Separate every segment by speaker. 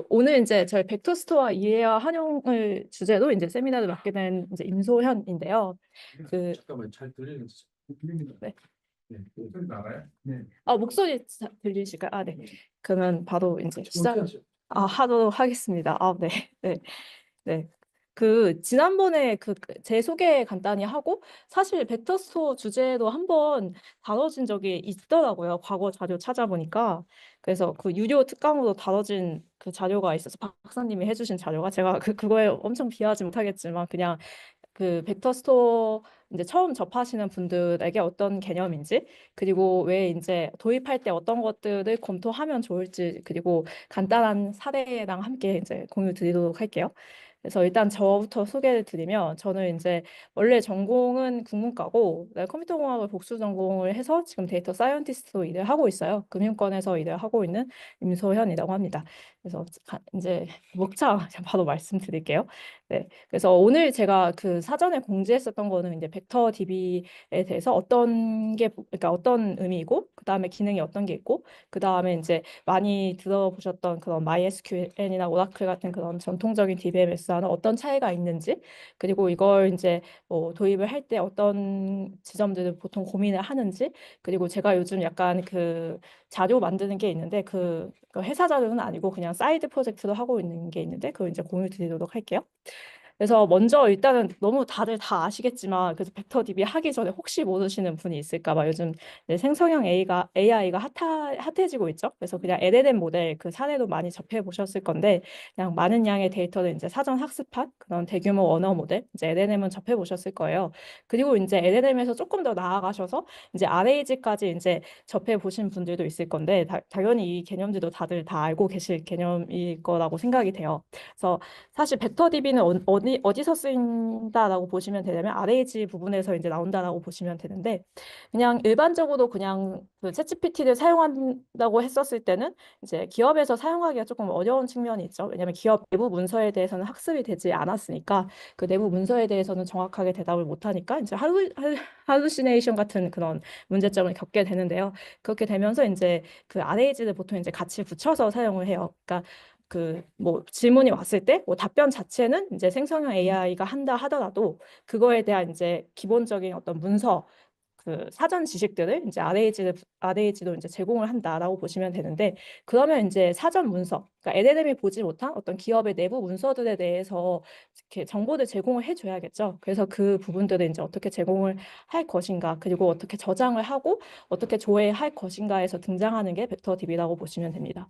Speaker 1: 오늘 이제 저희 벡터스토어 이해와 활용을 주제로 이제 세미나를 맡게 된 이제 임소현인데요.
Speaker 2: 잠깐만 잘 들리는지. 들립니다.
Speaker 1: 네.
Speaker 2: 네, 목소리 나가요? 네.
Speaker 1: 목소리 들리실까요? 네. 그러면 바로 이제
Speaker 2: 하죠.
Speaker 1: 하도록 하겠습니다. 네. 네. 네. 지난번에 제 소개 간단히 하고, 사실 벡터스토어 주제도 한번 다뤄진 적이 있더라고요. 과거 자료 찾아보니까. 그래서 유료 특강으로 다뤄진 그 자료가 있어서 박사님이 해주신 자료가 제가 그거에 엄청 비하지 못하겠지만 그냥 벡터 스토어 이제 처음 접하시는 분들에게 어떤 개념인지, 그리고 왜 이제 도입할 때 어떤 것들을 검토하면 좋을지, 그리고 간단한 사례랑 함께 이제 공유 드리도록 할게요. 그래서 일단 저부터 소개를 드리면, 저는 이제 원래 전공은 국문과고, 네, 컴퓨터공학을 복수 전공을 해서 지금 데이터 사이언티스트로 일을 하고 있어요. 금융권에서 일을 하고 있는 임소현이라고 합니다. 그래서 이제 목차 바로 말씀드릴게요. 네. 그래서 오늘 제가 사전에 공지했었던 거는 이제 벡터 DB에 대해서 그러니까 어떤 의미이고, 그 다음에 기능이 어떤 게 있고, 그 다음에 이제 많이 들어보셨던 그런 MySQL이나 오라클 같은 그런 전통적인 DBMS와는 어떤 차이가 있는지, 그리고 이걸 이제 뭐 도입을 할 때 어떤 지점들을 보통 고민을 하는지, 그리고 제가 요즘 약간 자료 만드는 게 있는데 그 회사 자료는 아니고 그냥 사이드 프로젝트로 하고 있는 게 있는데 그거 이제 공유 드리도록 할게요. 그래서 먼저 일단은 너무 다들 다 아시겠지만, 그래서 벡터 DB 하기 전에 혹시 모르시는 분이 있을까 봐 요즘 이제 생성형 AI가 핫해지고 있죠. 그래서 그냥 LLM 모델 사례도 많이 접해 보셨을 건데, 그냥 많은 양의 데이터를 이제 사전 학습한 그런 대규모 언어 모델, 이제 LLM은 접해 보셨을 거예요. 그리고 이제 LLM에서 조금 더 나아가셔서 이제 RAG까지 이제 접해 보신 분들도 있을 건데, 당연히 이 개념들도 다들 다 알고 계실 개념일 거라고 생각이 돼요. 그래서 사실 벡터 DB는 어디서 쓰인다라고 보시면 되냐면 RAG 부분에서 이제 나온다라고 보시면 되는데, 그냥 일반적으로 그냥 챗GPT를 사용한다고 했었을 때는 이제 기업에서 사용하기가 조금 어려운 측면이 있죠. 왜냐하면 기업 내부 문서에 대해서는 학습이 되지 않았으니까, 그 내부 문서에 대해서는 정확하게 대답을 못하니까 이제 할루시네이션 같은 그런 문제점을 겪게 되는데요. 그렇게 되면서 이제 RAG를 보통 이제 같이 붙여서 사용을 해요. 그러니까 뭐 질문이 왔을 때 뭐 답변 자체는 이제 생성형 AI가 한다 하더라도, 그거에 대한 이제 기본적인 어떤 문서, 사전 지식들을 이제 RAG도 이제 제공을 한다라고 보시면 되는데, 그러면 이제 사전 문서, 그러니까 LLM이 보지 못한 어떤 기업의 내부 문서들에 대해서 이렇게 정보를 제공을 해줘야겠죠. 그래서 그 부분들을 이제 어떻게 제공을 할 것인가, 그리고 어떻게 저장을 하고 어떻게 조회할 것인가에서 등장하는 게 벡터 DB라고 보시면 됩니다.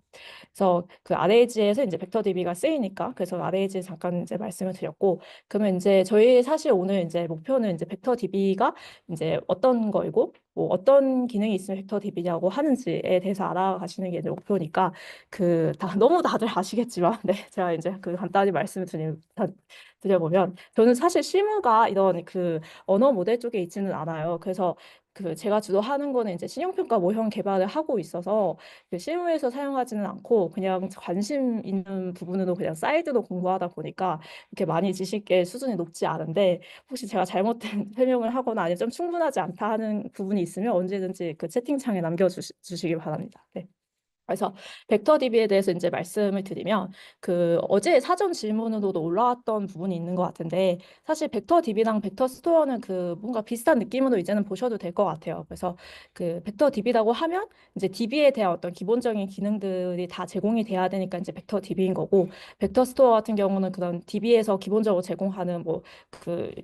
Speaker 1: 그래서 RAG에서 이제 벡터 DB가 쓰이니까, 그래서 RAG 잠깐 이제 말씀을 드렸고, 그러면 이제 저희 사실 오늘 이제 목표는 이제 벡터 DB가 이제 어떤 거이고 뭐 어떤 기능이 있으면 벡터 DB냐고 하는지에 대해서 알아가시는 게 이제 목표니까, 너무 다들 아시겠지만 네, 제가 이제 간단히 말씀을 드려보면, 저는 사실 실무가 이런 언어 모델 쪽에 있지는 않아요. 그래서 제가 주로 하는 거는 이제 신용평가 모형 개발을 하고 있어서 실무에서 사용하지는 않고, 그냥 관심 있는 부분으로 그냥 사이드로 공부하다 보니까 이렇게 많이 지식의 수준이 높지 않은데, 혹시 제가 잘못된 설명을 하거나 아니면 좀 충분하지 않다 하는 부분이 있으면 언제든지 채팅창에 남겨주시기 바랍니다. 네. 그래서 벡터 DB에 대해서 이제 말씀을 드리면, 어제 사전 질문으로도 올라왔던 부분이 있는 것 같은데, 사실 벡터 DB랑 벡터 스토어는 뭔가 비슷한 느낌으로 이제는 보셔도 될 것 같아요. 그래서 벡터 DB라고 하면 이제 DB에 대한 어떤 기본적인 기능들이 다 제공이 돼야 되니까 이제 벡터 DB인 거고, 벡터 스토어 같은 경우는 그런 DB에서 기본적으로 제공하는 뭐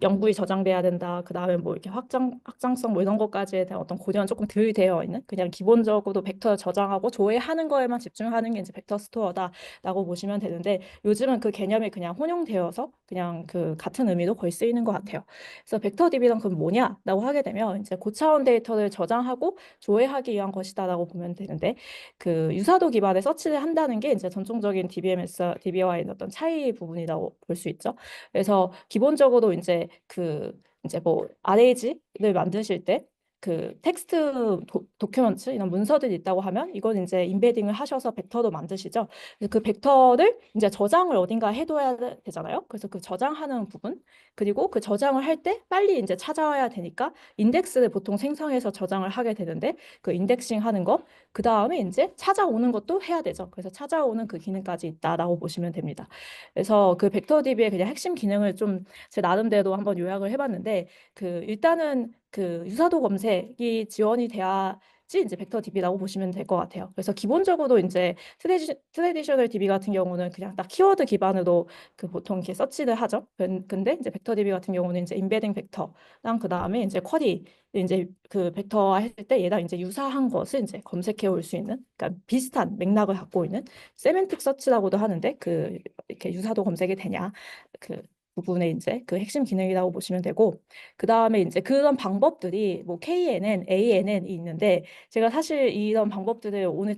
Speaker 1: 영구히 저장돼야 된다, 그 다음에 뭐 이렇게 확장성 뭐 이런 것까지에 대한 어떤 고려는 조금 덜 되어 있는, 그냥 기본적으로 벡터 저장하고 조회하는 거에만 집중하는 게 이제 벡터 스토어다라고 보시면 되는데, 요즘은 그 개념이 그냥 혼용되어서 그냥 같은 의미로 거의 쓰이는 것 같아요. 그래서 벡터 DB는 그럼 뭐냐라고 하게 되면, 이제 고차원 데이터를 저장하고 조회하기 위한 것이다라고 보면 되는데, 유사도 기반의 서치를 한다는 게 이제 전통적인 DBMS, DB와의 어떤 차이 부분이라고 볼 수 있죠. 그래서 기본적으로 이제 이제 뭐 RAG를 만드실 때 그 텍스트 도큐먼트 이런 문서들이 있다고 하면 이건 이제 인베딩을 하셔서 벡터도 만드시죠. 그래서 그 벡터를 이제 저장을 어딘가 해둬야 되잖아요. 그래서 그 저장하는 부분 그리고 그 저장을 할 때 빨리 이제 찾아와야 되니까 인덱스를 보통 생성해서 저장을 하게 되는데 그 인덱싱 하는 거 그 다음에 이제 찾아오는 것도 해야 되죠. 그래서 찾아오는 그 기능까지 있다라고 보시면 됩니다. 그래서 그 벡터 DB의 그냥 핵심 기능을 좀 제 나름대로 한번 요약을 해봤는데 그 일단은 그 유사도 검색이 지원이 돼야지 이제 벡터 DB라고 보시면 될 것 같아요. 그래서 기본적으로 이제 트레디셔널 DB 같은 경우는 그냥 딱 키워드 기반으로 그 보통 이렇게 서치를 하죠. 근데 이제 벡터 DB 같은 경우는 이제 임베딩 벡터랑 그 다음에 이제 쿼리 이제 그 벡터화 했을 때 얘랑 이제 유사한 것을 이제 검색해 올 수 있는 그러니까 비슷한 맥락을 갖고 있는 세멘틱 서치라고도 하는데 그 이렇게 유사도 검색이 되냐 그 부분에 이제 그 핵심 기능이라고 보시면 되고 그 다음에 이제 그런 방법들이 뭐 KNN, ANN이 있는데 제가 사실 이런 방법들을 오늘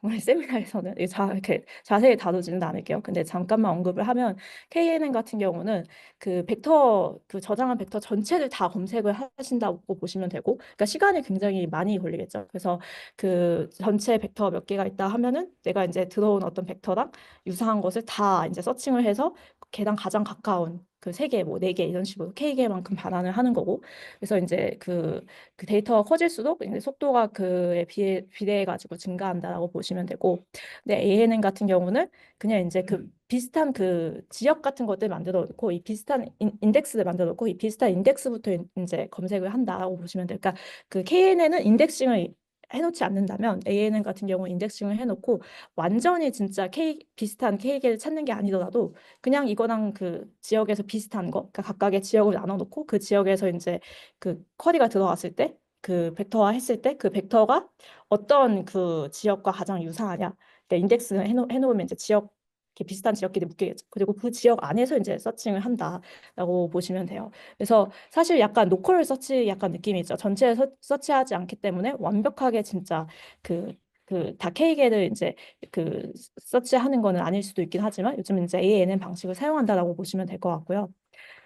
Speaker 1: 오늘 세미나에서는 이렇게 자세히 다루지는 않을게요. 근데 잠깐만 언급을 하면 KNN 같은 경우는 그 벡터 그 저장한 벡터 전체를 다 검색을 하신다고 보시면 되고 그러니까 시간이 굉장히 많이 걸리겠죠. 그래서 그 전체 벡터 몇 개가 있다 하면은 내가 이제 들어온 어떤 벡터랑 유사한 것을 다 이제 서칭을 해서 걔랑 가장 가까운 그 세 개, 뭐 네 개 이런 식으로 K개만큼 반환을 하는 거고 그래서 이제 그 데이터가 커질수록 이제 속도가 그에 비례해 가지고 증가한다라고 보시면 되고 근데 ANN 같은 경우는 그냥 이제 그 비슷한 그 지역 같은 것들 만들어 놓고 이 비슷한 인덱스를 만들어 놓고 이 비슷한 인덱스부터 이제 검색을 한다라고 보시면 돼요. 그러니까 그 KNN은 인덱싱을 해놓지 않는다면 ANN 같은 경우 인덱싱을 해놓고 완전히 진짜 비슷한 K개를 찾는 게 아니더라도 그냥 이거랑 그 지역에서 비슷한 거, 그러니까 각각의 지역을 나눠놓고 그 지역에서 이제 그 쿼리가 들어왔을 때, 그 벡터화 했을 때 그 벡터가 어떤 그 지역과 가장 유사하냐, 그러니까 인덱스 해놓으면 이제 지역 이렇게 비슷한 지역끼리 묶이겠죠. 그리고 그 지역 안에서 이제 서칭을 한다라고 보시면 돼요. 그래서 사실 약간 로컬 서치 약간 느낌이 있죠. 전체에 서치하지 않기 때문에 완벽하게 진짜 다 K개를 이제 그 서치하는 거는 아닐 수도 있긴 하지만 요즘 이제 ANN 방식을 사용한다라고 보시면 될 것 같고요.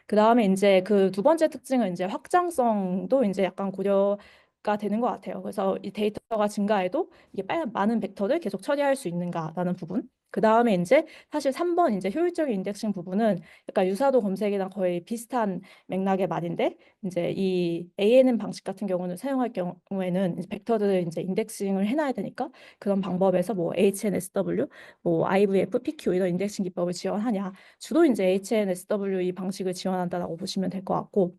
Speaker 1: 그 다음에 이제 그 두 번째 특징은 이제 확장성도 이제 약간 고려가 되는 것 같아요. 그래서 이 데이터가 증가해도 이게 많은 벡터를 계속 처리할 수 있는가라는 부분. 그 다음에 이제 사실 3번 이제 효율적인 인덱싱 부분은 약간 유사도 검색이랑 거의 비슷한 맥락의 말인데 이제 이 ANN 방식 같은 경우는 사용할 경우에는 이제 벡터들을 이제 인덱싱을 해놔야 되니까 그런 방법에서 뭐 HNSW, 뭐 IVF, PQ 이런 인덱싱 기법을 지원하냐 주로 이제 HNSW 이 방식을 지원한다라고 보시면 될 것 같고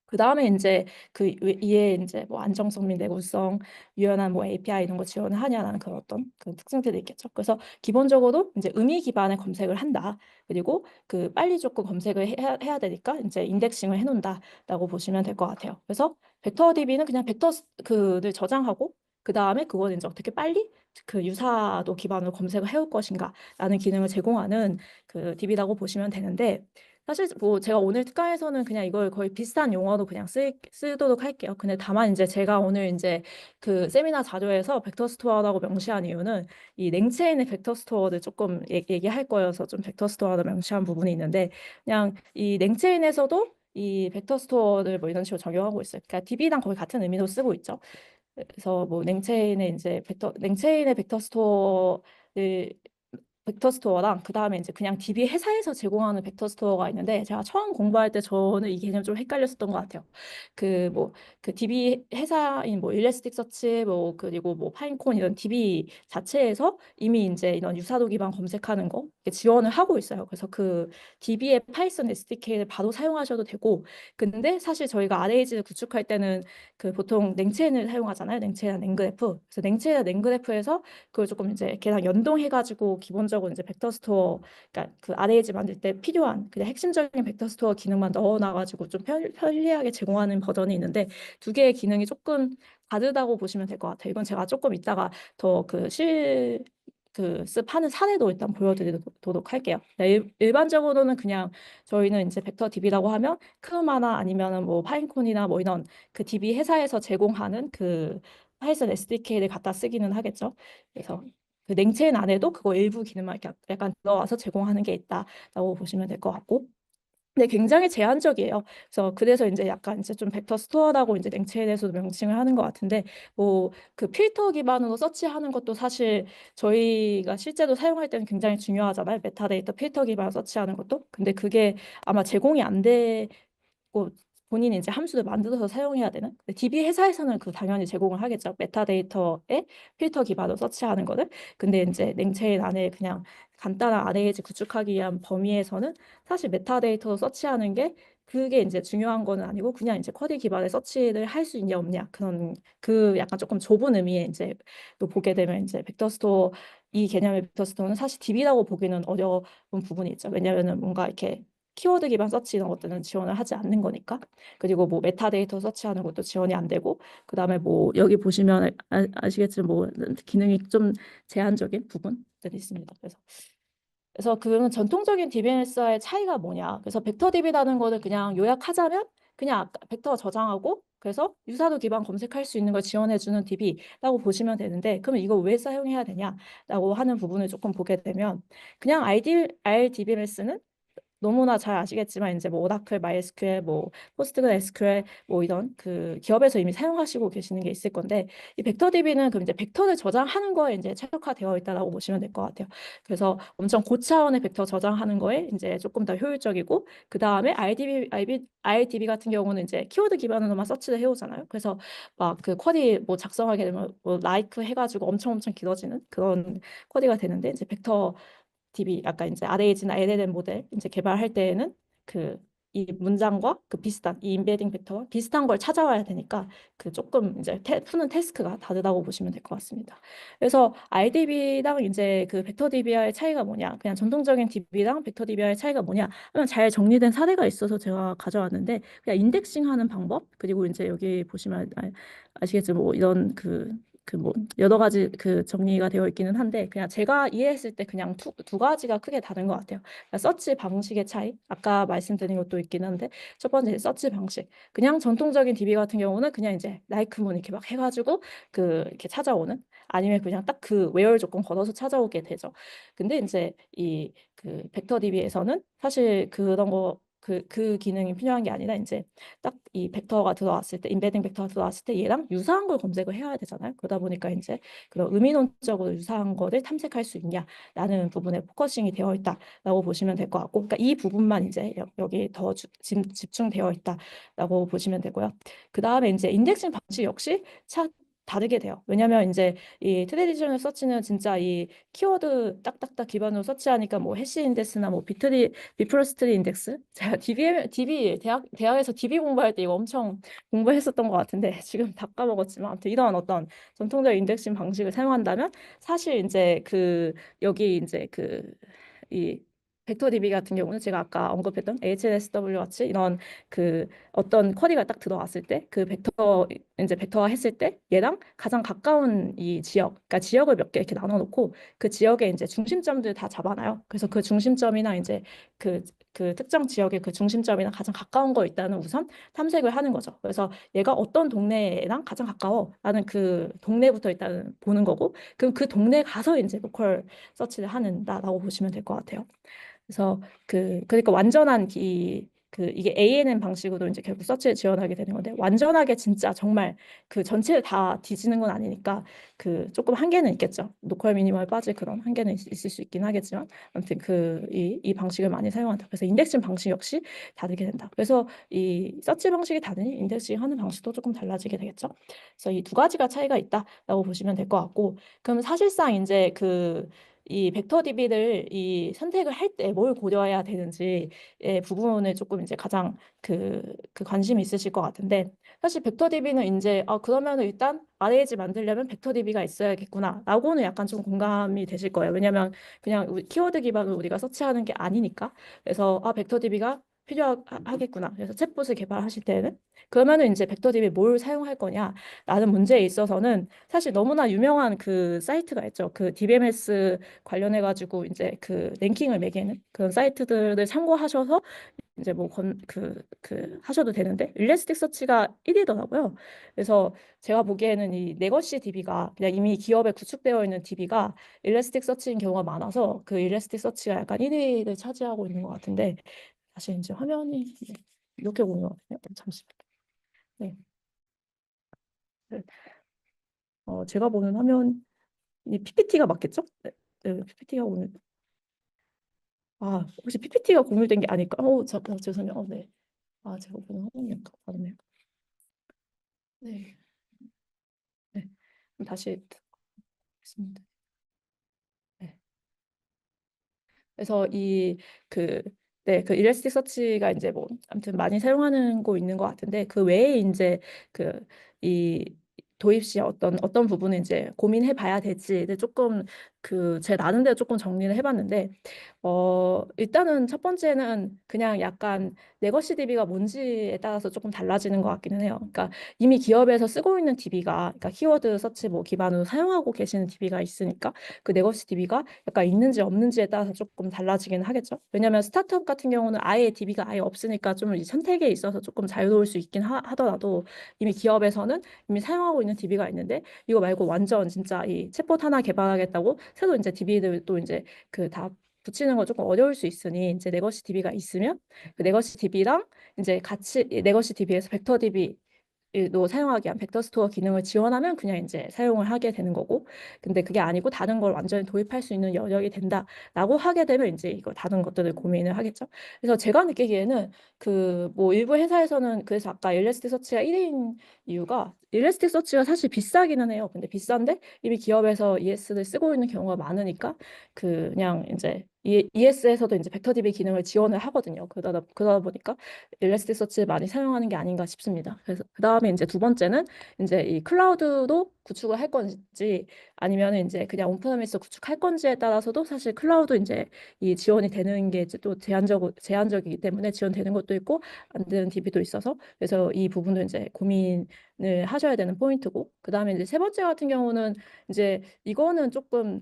Speaker 1: 그 다음에 이제 그 이에 이제 뭐 안정성 및 내구성, 유연한 뭐 API 이런 거 지원을 하냐라는 그런 어떤 그 특징들이 있겠죠. 그래서 기본적으로 이제 의미 기반의 검색을 한다. 그리고 그 빨리 조금 검색을 해야 되니까 이제 인덱싱을 해놓는다라고 보시면 될 것 같아요. 그래서 벡터 DB는 그냥 벡터 그를 저장하고 그 다음에 그걸 이제 어떻게 빨리 그 유사도 기반으로 검색을 해올 것인가라는 기능을 제공하는 그 DB라고 보시면 되는데. 사실 뭐 제가 오늘 특강에서는 그냥 이걸 거의 비슷한 용어로 그냥 쓰도록 할게요. 근데 다만 이제 제가 오늘 이제 그 세미나 자료에서 벡터 스토어라고 명시한 이유는 이 랭체인의 벡터 스토어를 조금 얘기할 거여서 좀 벡터 스토어로 명시한 부분이 있는데 그냥 이 랭체인에서도 이 벡터 스토어를 뭐 이런 식으로 적용하고 있어요. 그러니까 DB랑 거의 같은 의미로 쓰고 있죠. 그래서 뭐 랭체인의 벡터 스토어랑 그 다음에 이제 그냥 DB 회사에서 제공하는 벡터 스토어가 있는데 제가 처음 공부할 때 저는 이 개념 좀 헷갈렸었던 것 같아요. 그 DB 회사인 뭐 일레스틱 서치 뭐 그리고 뭐 파인콘 이런 DB 자체에서 이미 이제 이런 유사도 기반 검색하는 거 이렇게 지원을 하고 있어요. 그래서 그 DB의 파이썬 SDK를 바로 사용하셔도 되고 근데 사실 저희가 RAG를 구축할 때는 그 보통 냉체인을 사용하잖아요. 냉체인이나 냉그래프. 그래서 냉체인이나 냉그래프에서 그걸 조금 이제 걔랑 연동해가지고 기본적으로 이제 벡터 스토어, 그러니까 그 RAG 만들 때 필요한 그냥 핵심적인 벡터 스토어 기능만 넣어놔가지고 좀 편리하게 제공하는 버전이 있는데 두 개의 기능이 조금 다르다고 보시면 될 것 같아요. 이건 제가 조금 이따가 더 하는 사례도 일단 보여드리도록 할게요. 일반적으로는 그냥 저희는 이제 벡터 DB라고 하면 크루마나 아니면은 뭐 파인콘이나 뭐 이런 그 DB 회사에서 제공하는 그 파이썬 SDK를 갖다 쓰기는 하겠죠. 그래서 그 냉체인 안에도 그거 일부 기능만 이렇게 약간 들어와서 제공하는 게 있다라고 보시면 될 것 같고. 네, 굉장히 제한적이에요. 그래서 이제 약간 이제 좀 벡터 스토어라고 이제 냉체인에서도 명칭을 하는 것 같은데, 뭐 그 필터 기반으로 서치하는 것도 사실 저희가 실제로 사용할 때는 굉장히 중요하잖아요. 메타데이터 필터 기반 서치하는 것도. 근데 그게 아마 제공이 안 되고 본인이 이제 함수를 만들어서 사용해야 되는. DB 회사에서는 그 당연히 제공을 하겠죠. 메타데이터에 필터 기반으로 서치하는 거를. 근데 이제 냉체인 안에 그냥 간단한 아레이지 구축하기 위한 범위에서는 사실 메타데이터로 서치하는 게 그게 이제 중요한 거는 아니고 그냥 이제 쿼리 기반의 서치를 할 수 있냐 없냐 그런 그 약간 조금 좁은 의미의 이제 또 보게 되면 이제 벡터 스토어 이 개념의 벡터 스토어는 사실 DB라고 보기는 어려운 부분이 있죠. 왜냐하면은 뭔가 이렇게 키워드 기반 서치 이런 것들은 지원을 하지 않는 거니까. 그리고 뭐 메타데이터 서치하는 것도 지원이 안 되고 그다음에 뭐 여기 보시면 아시겠지만 뭐 기능이 좀 제한적인 부분들이 있습니다. 그래서 그는 전통적인 DBMS와의 차이가 뭐냐. 그래서 벡터 DB라는 거는 그냥 요약하자면 그냥 아까 벡터 저장하고 그래서 유사도 기반 검색할 수 있는 걸 지원해주는 DB라고 보시면 되는데 그러면 이거 왜 사용해야 되냐라고 하는 부분을 조금 보게 되면 그냥 RDBMS는 너무나 잘 아시겠지만 이제 뭐 오라클, 마이에스큐엘, 뭐 포스트그레 SQL 뭐 이런 그 기업에서 이미 사용하시고 계시는 게 있을 건데 이 벡터 DB는 그럼 이제 벡터를 저장하는 거에 이제 최적화되어 있다라고 보시면 될 것 같아요. 그래서 엄청 고차원의 벡터 저장하는 거에 이제 조금 더 효율적이고 그 다음에 RDB 같은 경우는 이제 키워드 기반으로만 서치를 해오잖아요. 그래서 막 그 쿼리 뭐 작성하게 되면 뭐 라이크 해가지고 엄청 길어지는 그런 쿼리가 되는데 이제 벡터 DB 약간 이제 RAG나 LLM 모델 이제 개발할 때에는 그 이 문장과 그 비슷한 이 임베딩 벡터와 비슷한 걸 찾아와야 되니까 그 조금 이제 푸는 태스크가 다르다고 보시면 될 것 같습니다. 그래서 RDB랑 이제 그 벡터 DB와의 차이가 뭐냐? 그냥 전통적인 DB랑 벡터 DB와의 차이가 뭐냐? 하면 잘 정리된 사례가 있어서 제가 가져왔는데 그냥 인덱싱하는 방법 그리고 이제 여기 보시면 아시겠지만 뭐 이런 그 뭐 여러 가지 그 정리가 되어 있기는 한데 그냥 제가 이해했을 때 그냥 두 가지가 크게 다른 것 같아요. 그러니까 서치 방식의 차이 아까 말씀드린 것도 있긴 한데 첫 번째 서치 방식 그냥 전통적인 DB 같은 경우는 그냥 이제 라이크문 이렇게 막 해가지고 그 이렇게 찾아오는 아니면 그냥 딱 그 외열 조건 걸어서 찾아오게 되죠. 근데 이제 이 그 벡터 DB에서는 사실 그런 거 그 기능이 필요한 게 아니라 이제 딱 이 벡터가 들어왔을 때 임베딩 벡터가 들어왔을 때 얘랑 유사한 걸 검색을 해야 되잖아요. 그러다 보니까 이제 그런 의미론적으로 유사한 거를 탐색할 수 있냐라는 부분에 포커싱이 되어 있다라고 보시면 될 것 같고, 그러니까 이 부분만 이제 여기 더 집중되어 있다라고 보시면 되고요. 그 다음에 이제 인덱싱 방식 역시 다르게 돼요. 왜냐하면 이제 이 트레디셔널 서치는 진짜 이 키워드 딱딱딱 기반으로 서치하니까 뭐 해시 인덱스나 뭐 비프로스트리 인덱스 제가 DB 대학에서 DB 공부할 때 이거 엄청 공부했었던 것 같은데 지금 다 까먹었지만 아무튼 이런 어떤 전통적 인덱싱 방식을 사용한다면 사실 이제 그 여기 이제 이 벡터 DB 같은 경우는 제가 아까 언급했던 HLSW 같이 이런 그 어떤 쿼리가 딱 들어왔을 때 그 벡터 이제 벡터화 했을 때 얘랑 가장 가까운 이 지역, 그러니까 지역을 몇 개 이렇게 나눠 놓고 그 지역에 이제 중심점들 다 잡아놔요. 그래서 그 중심점이나 이제 그 특정 지역의 그 중심점이랑 가장 가까운 거 일단은 우선 탐색을 하는 거죠. 그래서 얘가 어떤 동네랑 가장 가까워라는 그 동네부터 일단 보는 거고, 그럼 그 동네 가서 이제 로컬 서치를 하는다라고 보시면 될 것 같아요. 그래서 그러니까 완전한 이게 ANN 방식으로 이제 결국 서치를 지원하게 되는 건데 완전하게 진짜 정말 그 전체를 다 뒤지는 건 아니니까 그 조금 한계는 있겠죠. 로컬 미니멀 빠질 그런 한계는 있을 수 있긴 하겠지만 아무튼 이 방식을 많이 사용한다. 그래서 인덱싱 방식 역시 다르게 된다. 그래서 이 서치 방식이 다르니 인덱싱 하는 방식도 조금 달라지게 되겠죠. 그래서 이 두 가지가 차이가 있다라고 보시면 될 것 같고 그럼 사실상 이제 이 벡터 DB를 이 선택을 할 때 뭘 고려해야 되는지의 부분을 조금 이제 가장 그 관심이 있으실 것 같은데 사실 벡터 DB는 이제 그러면 일단 RAG 만들려면 벡터 DB가 있어야겠구나라고는 약간 좀 공감이 되실 거예요. 왜냐하면 그냥 키워드 기반으로 우리가 서치하는 게 아니니까 그래서 벡터 DB가 필요하겠구나. 그래서 챗봇을 개발하실 때는 그러면은 이제 벡터 DB 뭘 사용할 거냐라는 문제에 있어서는 사실 너무나 유명한 그 사이트가 있죠. 그 DBMS 관련해 가지고 이제 그 랭킹을 매기는 그런 사이트들을 참고하셔서 이제 뭐 하셔도 되는데 일레스틱 서치가 1위더라고요. 그래서 제가 보기에는 이 레거시 DB가 그냥 이미 기업에 구축되어 있는 DB가 일레스틱 서치인 경우가 많아서 그 일레스틱 서치가 약간 1위를 차지하고 있는 것 같은데 다시 이제 화면이 이렇게 오는 것 같아요. 잠시만요. 네. 네. 제가 보는 화면이 PPT가 맞겠죠? 네. 네, PPT가 오늘 혹시 PPT가 공유된 게 아닐까? 죄송해요. 네. 제가 보는 화면이 약간 다르네요. 네. 네. 그럼 다시 하겠습니다. 네. 그래서 그 일러스틱 서치가 이제 뭐 아무튼 많이 사용하는 거 있는 것 같은데 그 외에 이제 그 이 도입 시 어떤 부분을 이제 고민해 봐야 될지 조금 제 나름대로 조금 정리를 해봤는데 일단은 첫 번째는 그냥 약간 레거시 DB가 뭔지에 따라서 조금 달라지는 것 같기는 해요. 그러니까 이미 기업에서 쓰고 있는 DB가 그러니까 키워드 서치 뭐 기반으로 사용하고 계시는 DB가 있으니까 그 레거시 DB가 약간 있는지 없는지에 따라서 조금 달라지긴 하겠죠. 왜냐하면 스타트업 같은 경우는 아예 DB가 아예 없으니까 좀 이 선택에 있어서 조금 자유로울 수 있긴 하더라도 이미 기업에서는 이미 사용하고 있는 DB가 있는데 이거 말고 완전 진짜 이 챗봇 하나 개발하겠다고 새로 이제 DB들 또 이제 다 붙이는 거 조금 어려울 수 있으니 이제 레거시 DB가 있으면 그 레거시 DB랑 이제 같이 레거시 DB에서 벡터 DB 도 사용하기 위한 벡터 스토어 기능을 지원하면 그냥 이제 사용을 하게 되는 거고 근데 그게 아니고 다른 걸 완전히 도입할 수 있는 여력이 된다라고 하게 되면 이제 이거 다른 것들을 고민을 하겠죠. 그래서 제가 느끼기에는 뭐 일부 회사에서는 그래서 아까 일러스틱 서치가 1인 이유가 일러스틱 서치가 사실 비싸기는 해요. 근데 비싼데 이미 기업에서 ES를 쓰고 있는 경우가 많으니까 그냥 이제 ES에서도 이제 벡터 DB 기능을 지원을 하거든요. 그러다 보니까 일러스틱 서치를 많이 사용하는 게 아닌가 싶습니다. 그래서 그다음에 이제 두 번째는 이제 이 클라우드도 구축을 할 건지 아니면 이제 그냥 온프레미스 구축할 건지에 따라서도 사실 클라우드 이제 이 지원이 되는 게 이제 또 제한적이기 때문에 지원되는 것도 있고 안 되는 DB도 있어서 그래서 이 부분도 이제 고민을 하셔야 되는 포인트고 그다음에 이제 세 번째 같은 경우는 이제 이거는 조금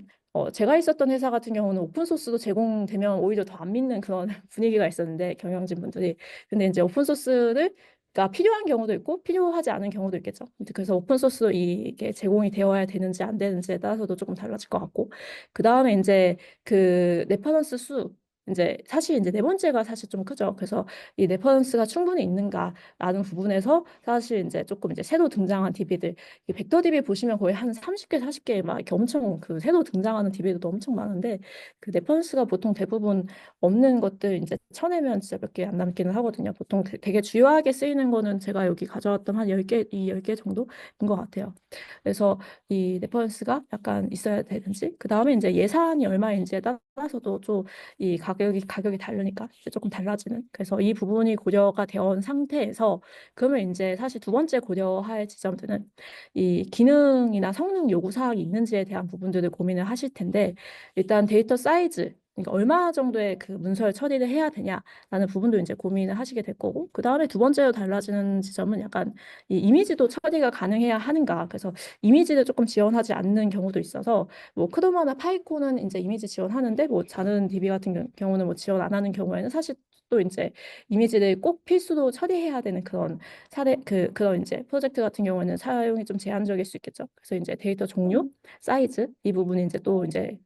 Speaker 1: 제가 있었던 회사 같은 경우는 오픈 소스도 제공되면 오히려 더 안 믿는 그런 분위기가 있었는데 경영진 분들이 근데 이제 오픈 소스가 필요한 경우도 있고 필요하지 않은 경우도 있겠죠. 그래서 오픈 소스도 이게 제공이 되어야 되는지 안 되는지에 따라서도 조금 달라질 것 같고 그 다음에 이제 그 레퍼런스 수 이제 사실 이제 네 번째가 사실 좀 크죠. 그래서 이 레퍼런스가 충분히 있는가라는 부분에서 사실 이제 조금 이제 새로 등장한 DB들 이 벡터 DB 보시면 거의 한 30개, 40개 막 이렇게 엄청 그 새로 등장하는 DB도 엄청 많은데 그 레퍼런스가 보통 대부분 없는 것들 이제 쳐내면 진짜 몇 개 안 남기는 하거든요. 보통 되게 주요하게 쓰이는 거는 제가 여기 가져왔던 한 10개, 이 10개 정도인 것 같아요. 그래서 이 레퍼런스가 약간 있어야 되는지 그 다음에 이제 예산이 얼마인지에 따라서도 좀 이 가격이 다르니까 이제 조금 달라지는 그래서 이 부분이 고려가 되어 온 상태에서 그러면 이제 사실 두 번째 고려할 지점들은 이 기능이나 성능 요구 사항이 있는지에 대한 부분들을 고민을 하실 텐데 일단 데이터 사이즈 그러니까 얼마 정도의 그 문서를 처리를 해야 되냐라는 부분도 이제 고민을 하시게 될 거고 그 다음에 두 번째로 달라지는 지점은 약간 이 이미지도 처리가 가능해야 하는가 그래서 이미지를 조금 지원하지 않는 경우도 있어서 뭐 크로마나 파이콘은 이제 이미지 지원하는데 뭐 자는 DB 같은 경우는 뭐 지원 안 하는 경우에는 사실 또 이제 이미지를 꼭 필수로 처리해야 되는 그런 그런 이제 프로젝트 같은 경우에는 사용이 좀 제한적일 수 있겠죠. 그래서 이제 데이터 종류, 사이즈 이 부분이 이제 또 이제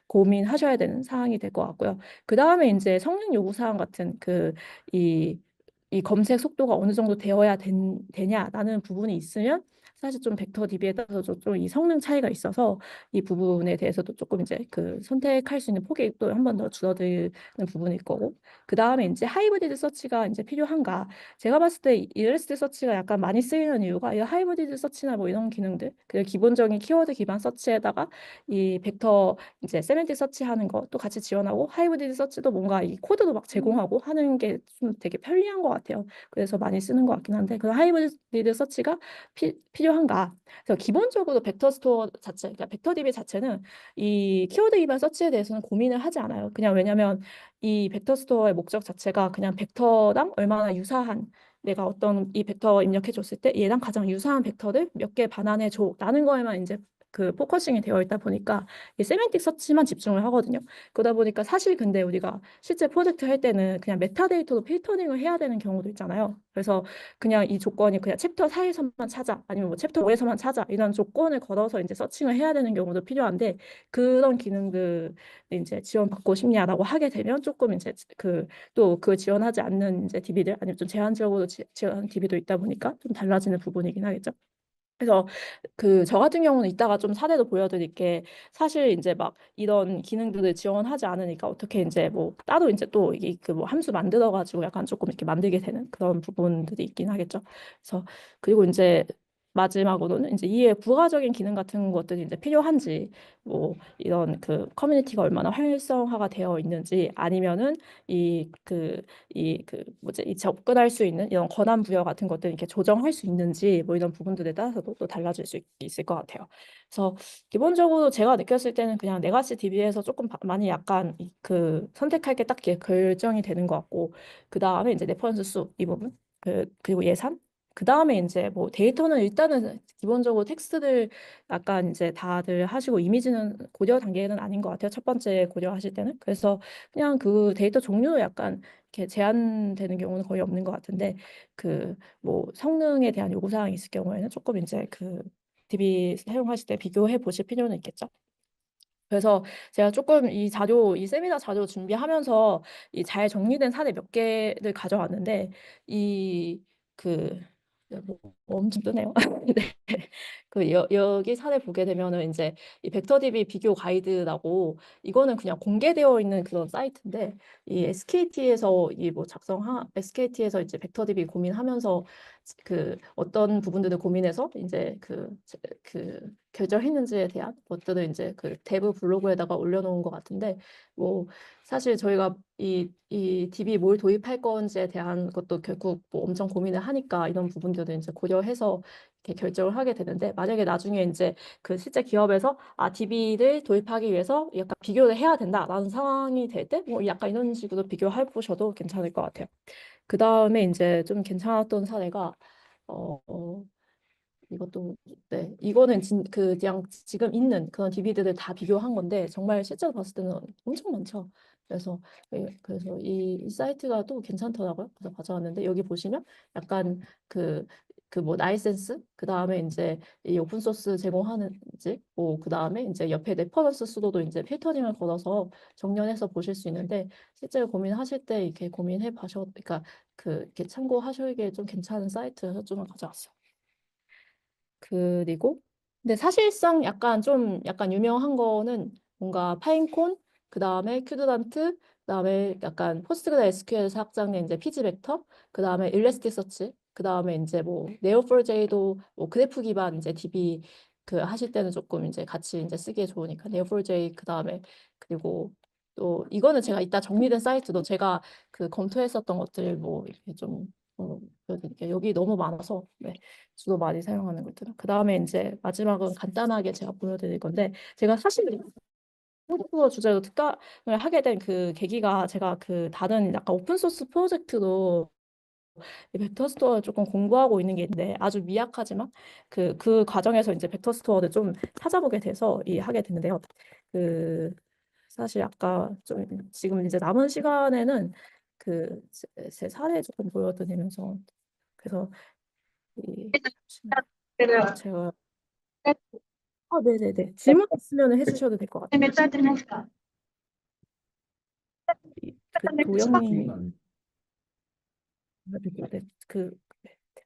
Speaker 1: 고민하셔야 되는 사항이 될 것 같고요. 그 다음에 이제 성능 요구 사항 같은 이 검색 속도가 어느 정도 되어야 되냐라는 부분이 있으면 사실 좀 벡터 DB에 따라서 좀 이 성능 차이가 있어서 이 부분에 대해서도 조금 이제 선택할 수 있는 폭이 또 한 번 더 줄어드는 부분일 거고 그 다음에 이제 하이브리드 서치가 이제 필요한가 제가 봤을 때 이레스트 서치가 약간 많이 쓰이는 이유가 이 하이브리드 서치나 뭐 이런 기능들 그 기본적인 키워드 기반 서치에다가 이 벡터 이제 세맨틱 서치하는 것도 같이 지원하고 하이브리드 서치도 뭔가 이 코드도 막 제공하고 하는 게 좀 되게 편리한 것 같아요. 그래서 많이 쓰는 것 같긴 한데 그 하이브리드 서치가 필요한가? 그래서 기본적으로 벡터 스토어 자체, 그러니까 벡터 DB 자체는 이 키워드 기반 서치에 대해서는 고민을 하지 않아요. 그냥 왜냐하면 이 벡터 스토어의 목적 자체가 그냥 벡터랑 얼마나 유사한 내가 어떤 이 벡터 입력해 줬을 때 얘랑 가장 유사한 벡터를 몇 개 반환해 줘 라는 거에만 이제 그 포커싱이 되어 있다 보니까 이 세맨틱 서치만 집중을 하거든요. 그러다 보니까 사실 근데 우리가 실제 프로젝트 할 때는 그냥 메타데이터로 필터링을 해야 되는 경우도 있잖아요. 그래서 그냥 이 조건이 그냥 챕터 4에서만 찾아 아니면 뭐 챕터 5에서만 찾아 이런 조건을 걸어서 이제 서칭을 해야 되는 경우도 필요한데 그런 기능들 이제 지원받고 싶냐라고 하게 되면 조금 이제 그 또 그 지원하지 않는 이제 DB들 아니면 좀 제한적으로 지원하는 DB도 있다 보니까 좀 달라지는 부분이긴 하겠죠. 그래서 그 저 같은 경우는 이따가 좀 사례도 보여드릴게. 사실 이제 막 이런 기능들을 지원하지 않으니까 어떻게 이제 뭐 따로 이제 또 이게 그 뭐 함수 만들어 가지고 약간 조금 이렇게 만들게 되는 그런 부분들이 있긴 하겠죠. 그래서 그리고 이제 마지막으로는 이제 이에 부가적인 기능 같은 것들이 이제 필요한지 뭐 이런 그 커뮤니티가 얼마나 활성화가 되어 있는지 아니면은 이 뭐지 이 접근할 수 있는 이런 권한 부여 같은 것들 이렇게 조정할 수 있는지 뭐 이런 부분들에 따라서도 또 달라질 수 있을 것 같아요. 그래서 기본적으로 제가 느꼈을 때는 그냥 네가시 DB에서 조금 많이 약간 그 선택할 게 딱 결정이 되는 것 같고 그 다음에 이제 레퍼런스 수 이 부분 그리고 예산 그 다음에 이제 뭐 데이터는 일단은 기본적으로 텍스트들 약간 이제 다들 하시고 이미지는 고려 단계는 아닌 것 같아요. 첫 번째 고려하실 때는 그래서 그냥 그 데이터 종류 약간 이렇게 제한되는 경우는 거의 없는 것 같은데 그 뭐 성능에 대한 요구 사항이 있을 경우에는 조금 이제 그 DB 사용하실 때 비교해 보실 필요는 있겠죠. 그래서 제가 조금 이 세미나 자료 준비하면서 이 잘 정리된 사례 몇 개를 가져왔는데 이그 뭐 엄청 뜨네요. 네. 여기 사례 보게 되면은 이제 이 벡터DB 비교 가이드라고 이거는 그냥 공개되어 있는 그런 사이트인데 이 SKT에서 이 뭐 SKT에서 이제 벡터DB 고민하면서 그 어떤 부분들을 고민해서 이제 그 결정했는지에 대한 것들을 이제 그 대부 블로그에다가 올려놓은 것 같은데 뭐 사실 저희가 이 DB 뭘 도입할 건지에 대한 것도 결국 뭐 엄청 고민을 하니까 이런 부분들을 이제 고려해서 이렇게 결정을 하게 되는데 만약에 나중에 이제 그 실제 기업에서 DB를 도입하기 위해서 약간 비교를 해야 된다라는 상황이 될 때 뭐 약간 이런 식으로 비교해 보셔도 괜찮을 것 같아요. 그 다음에 이제 좀 괜찮았던 사례가 어, 어, 이것도 네 이거는 그냥 지금 있는 그런 DB들을 다 비교한 건데 정말 실제로 봤을 때는 엄청 많죠. 그래서 그래서 이 사이트가 또 괜찮더라고요. 그래서 가져왔는데 여기 보시면 약간 그 뭐 라이센스 그 다음에 이제 이 오픈 소스 제공하는지 뭐 그 다음에 이제 옆에 레퍼런스 수도도 이제 필터링을 걸어서 정렬해서 보실 수 있는데 실제로 고민하실 때 이렇게 고민해 봐셔 그러니까 이렇게 참고하시기에 좀 괜찮은 사이트여서 좀 가져왔어요. 그리고 근데 사실상 약간 유명한 거는 뭔가 파인콘 그다음에 큐드란트 그다음에 약간 포스트그레 SQL에서 확장된 이제 피지벡터 그다음에 일레스티서치 그다음에 이제 뭐 네오4j도 뭐 그래프 기반 이제 DB 그 하실 때는 조금 이제 같이 이제 쓰기에 좋으니까 네오4j 그다음에 그리고 또 이거는 제가 이따 정리된 사이트도 제가 그 검토했었던 것들 뭐 이렇게 좀 보여드릴게요. 여기 너무 많아서 네. 주로 많이 사용하는 것들. 그 다음에 이제 마지막은 간단하게 제가 보여드릴 건데 제가 사실 한국어 주제로 특강을 하게 된 그 계기가 제가 그 다른 약간 오픈 소스 프로젝트로 이 벡터 스토어를 조금 공부하고 있는 게 있는데 아주 미약하지만 그 과정에서 이제 벡터 스토어를 좀 찾아보게 돼서 하게 됐는데요. 그 사실 아까 좀 지금 이제 남은 시간에는 제 사례 조금 보여드리면서 그래서 제가 네네네. 질문 있으면 해주셔도 될 것 같아요. 그 도영님,
Speaker 2: 질문
Speaker 1: 네,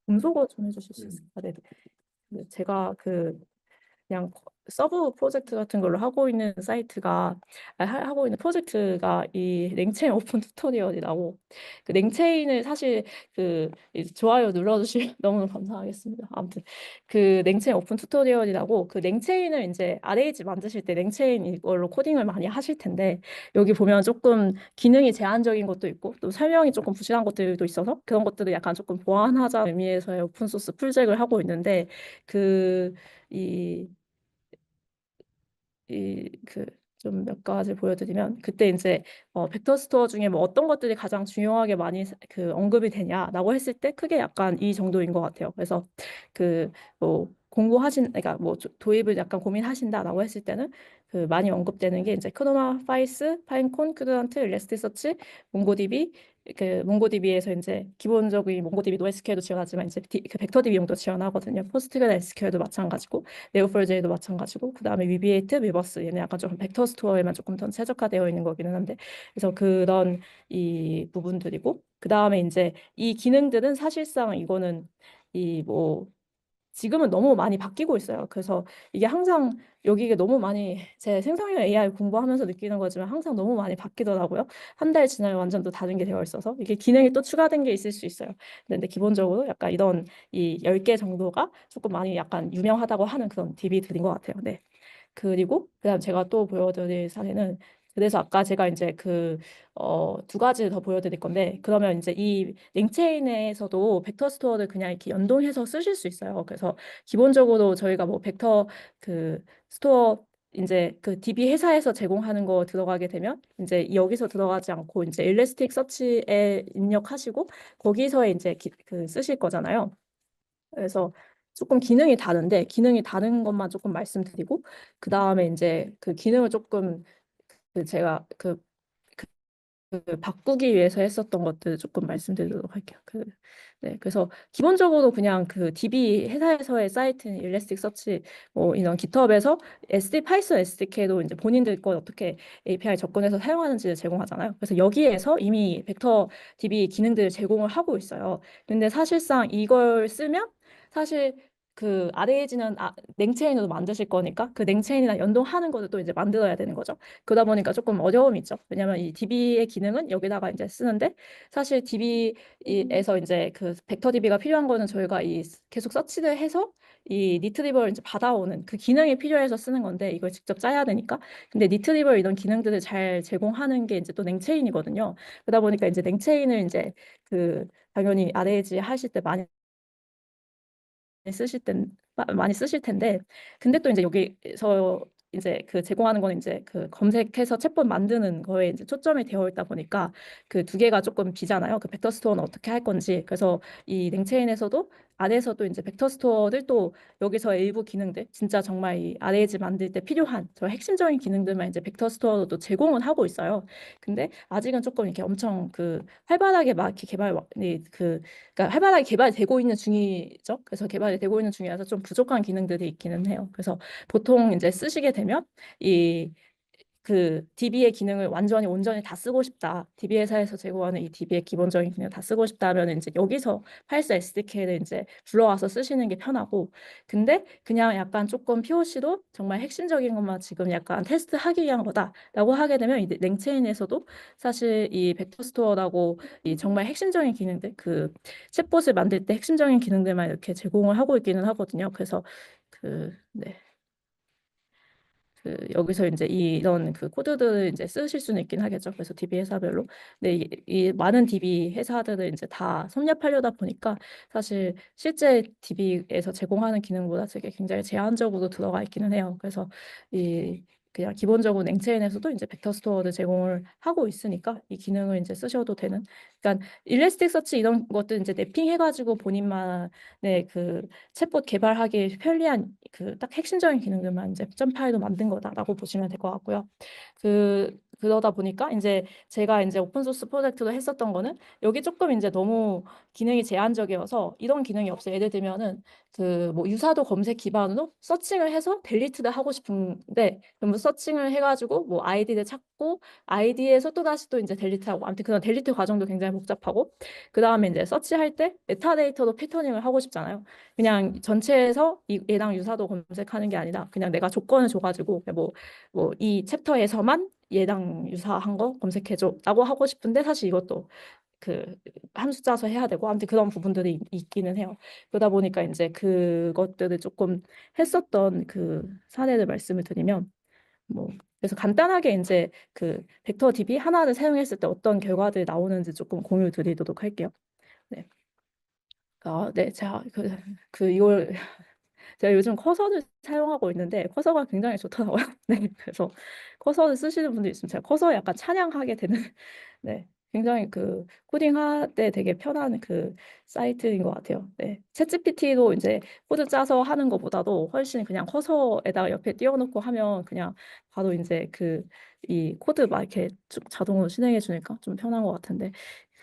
Speaker 1: 음소거 좀 해주실 수 있을까요? 네. 제가 그냥 서브 프로젝트 같은 걸로 하고 있는 사이트가 하고 있는 프로젝트가 이 랭체인 오픈 튜토리얼이라고 그 랭체인을 사실 좋아요 눌러주시면 너무 감사하겠습니다. 아무튼 그 랭체인 오픈 튜토리얼이라고 그 랭체인을 이제 RAG 만드실 때 랭체인 이걸로 코딩을 많이 하실 텐데 여기 보면 조금 기능이 제한적인 것도 있고 또 설명이 조금 부실한 것들도 있어서 그런 것들을 약간 조금 보완하자는 의미에서의 오픈 소스 프로젝트를 하고 있는데 그 이 좀 몇 가지 보여드리면 그때 이제 벡터 스토어 중에 뭐 어떤 것들이 가장 중요하게 많이 언급이 되냐라고 했을 때 크게 약간 이 정도인 것 같아요. 그래서 그 뭐 공부하신, 그러니까 뭐 도입을 약간 고민하신다라고 했을 때는 그 많이 언급되는 게 이제 크로마, 파이스, 파인콘, 큐드란트, 일레스티서치, 몽고디비. 그 몽고디비에서 이제 기본적인 몽고디비 노에스케일도 지원하지만 이제 그 벡터 DB용도 지원하거든요. 포스트그레 SQL도 마찬가지고, 네오폴제이도 마찬가지고, 그 다음에 위비에이트, 위버스 얘는 약간 좀 벡터 스토어에만 조금 더 최적화되어 있는 거기는 한데, 그래서 그런 이 부분들이고, 그 다음에 이제 이 기능들은 사실상 이거는 이 뭐 지금은 너무 많이 바뀌고 있어요. 그래서 이게 항상 여기가 너무 많이 제 생성형 AI 공부하면서 느끼는 거지만 항상 너무 많이 바뀌더라고요. 한 달 지나면 완전 또 다른 게 되어 있어서 이게 기능이 또 추가된 게 있을 수 있어요. 근데 기본적으로 약간 이런 이 10개 정도가 조금 많이 약간 유명하다고 하는 그런 DB들인 것 같아요. 네. 그리고 그다음 제가 또 보여드릴 사례는 그래서 아까 제가 이제 그 두 가지 더 보여드릴 건데 그러면 이제 이 랭체인에서도 벡터 스토어를 그냥 이렇게 연동해서 쓰실 수 있어요. 그래서 기본적으로 저희가 뭐 벡터 그 스토어 이제 그 DB 회사에서 제공하는 거 들어가게 되면 이제 여기서 들어가지 않고 이제 일레스틱 서치에 입력하시고 거기서 이제 그 쓰실 거잖아요. 그래서 조금 기능이 다른데 기능이 다른 것만 조금 말씀드리고 그 다음에 이제 그 기능을 조금 그 제가 그 바꾸기 위해서 했었던 것들 조금 말씀드리도록 할게요. 네, 그래서 기본적으로 그냥 그 DB 회사에서의 사이트는 일레스틱서치 뭐 이런 깃허브에서 SD 파이썬 SDK도 이제 본인들 걸 어떻게 API 접근해서 사용하는지를 제공하잖아요. 그래서 여기에서 이미 벡터 DB 기능들을 제공을 하고 있어요. 근데 사실상 이걸 쓰면 사실 그 RAG는 냉체인으로 만드실 거니까 그 냉체인이랑 연동하는 것도 또 이제 만들어야 되는 거죠. 그러다 보니까 조금 어려움이 있죠. 왜냐하면 이 DB의 기능은 여기다가 이제 쓰는데 사실 DB에서 이제 그 벡터 DB가 필요한 거는 저희가 이 계속 서치를 해서 이 리트리버를 이제 받아오는 그 기능이 필요해서 쓰는 건데 이걸 직접 짜야 되니까. 근데 리트리버 이런 기능들을 잘 제공하는 게 이제 또 냉체인이거든요. 그러다 보니까 이제 냉체인을 이제 그 당연히 RAG 하실 때 많이 쓰실 텐데 근데 또 이제 여기서 이제 그 제공하는 거는 이제 그 검색해서 챗봇 만드는 거에 이제 초점이 되어 있다 보니까 그 두 개가 조금 비잖아요. 그 벡터 스토어는 어떻게 할 건지. 그래서 이 랭체인에서도 안에서도 이제 벡터 스토어를 또 여기서 일부 기능들 진짜 정말 이 RAG 만들 때 필요한 저 핵심적인 기능들만 이제 벡터 스토어로 또 제공은 하고 있어요. 근데 아직은 조금 이렇게 엄청 그 활발하게 막 이렇게 그러니까 활발하게 개발되고 있는 중이죠. 그래서 개발이 되고 있는 중이라서 좀 부족한 기능들이 있기는 해요. 그래서 보통 이제 쓰시게 되면 이 그 DB의 기능을 완전히 온전히 다 쓰고 싶다. DB 회사에서 제공하는 이 DB의 기본적인 기능을 다 쓰고 싶다 하면 이제 여기서 파이스 SDK를 이제 불러와서 쓰시는 게 편하고 근데 그냥 약간 조금 POC도 정말 핵심적인 것만 지금 약간 테스트하기 위한 거다라고 하게 되면 이 랭체인에서도 사실 이 벡터 스토어라고 이 정말 핵심적인 기능들 그 챗봇을 만들 때 핵심적인 기능들만 이렇게 제공을 하고 있기는 하거든요. 그래서 네. 그 여기서 이제 이런 그 코드들을 이제 쓰실 수는 있긴 하겠죠. 그래서 DB 회사별로. 근데 이 많은 DB 회사들을 이제 다 섭렵하려다 보니까 사실 실제 DB에서 제공하는 기능보다 되게 굉장히 제한적으로 들어가 있기는 해요. 그래서 이 그냥 기본적으로 냉체인에서도 이제 벡터 스토어를 제공을 하고 있으니까 이 기능을 이제 쓰셔도 되는. 그러니까 일레스틱 서치 이런 것들 이제 랩핑해가지고 본인만의 그 챗봇 개발하기 편리한 그 딱 핵심적인 기능들만 이제 점 파일로 만든 거다라고 보시면 될 것 같고요. 그러다 보니까 이제 제가 이제 오픈 소스 프로젝트로 했었던 거는 여기 조금 이제 너무 기능이 제한적이어서 이런 기능이 없어요. 예를 들면은 그 뭐 유사도 검색 기반으로 서칭을 해서 델리트를 하고 싶은데 그럼 뭐 서칭을 해가지고 뭐 아이디를 찾고 아이디에서 또 다시 또 이제 델리트하고 아무튼 그런 델리트 과정도 굉장히 복잡하고 그 다음에 이제 서치할 때 메타데이터도 패터닝을 하고 싶잖아요. 그냥 전체에서 얘랑 유사도 검색하는 게 아니라 그냥 내가 조건을 줘가지고 뭐 이 챕터에서만 얘랑 유사한 거 검색해줘라고 하고 싶은데 사실 이것도 그 함수 짜서 해야 되고 아무튼 그런 부분들이 있기는 해요. 그러다 보니까 이제 그것들을 조금 했었던 그 사례를 말씀을 드리면 뭐 그래서 간단하게 이제 그 벡터 DB 하나를 사용했을 때 어떤 결과들이 나오는지 조금 공유 드리도록 할게요. 네. 네, 이걸 제가 요즘 커서를 사용하고 있는데 커서가 굉장히 좋더라고요. 네, 그래서 커서를 쓰시는 분들 있으면 제가 커서 약간 찬양하게 되는 네, 굉장히 그 코딩할 때 되게 편한 그 사이트인 것 같아요. 네. 챗GPT도 이제 코드 짜서 하는 것보다도 훨씬 그냥 커서에다가 옆에 띄워놓고 하면 그냥 바로 이제 그 이 코드 막 이렇게 쭉 자동으로 실행해 주니까 좀 편한 것 같은데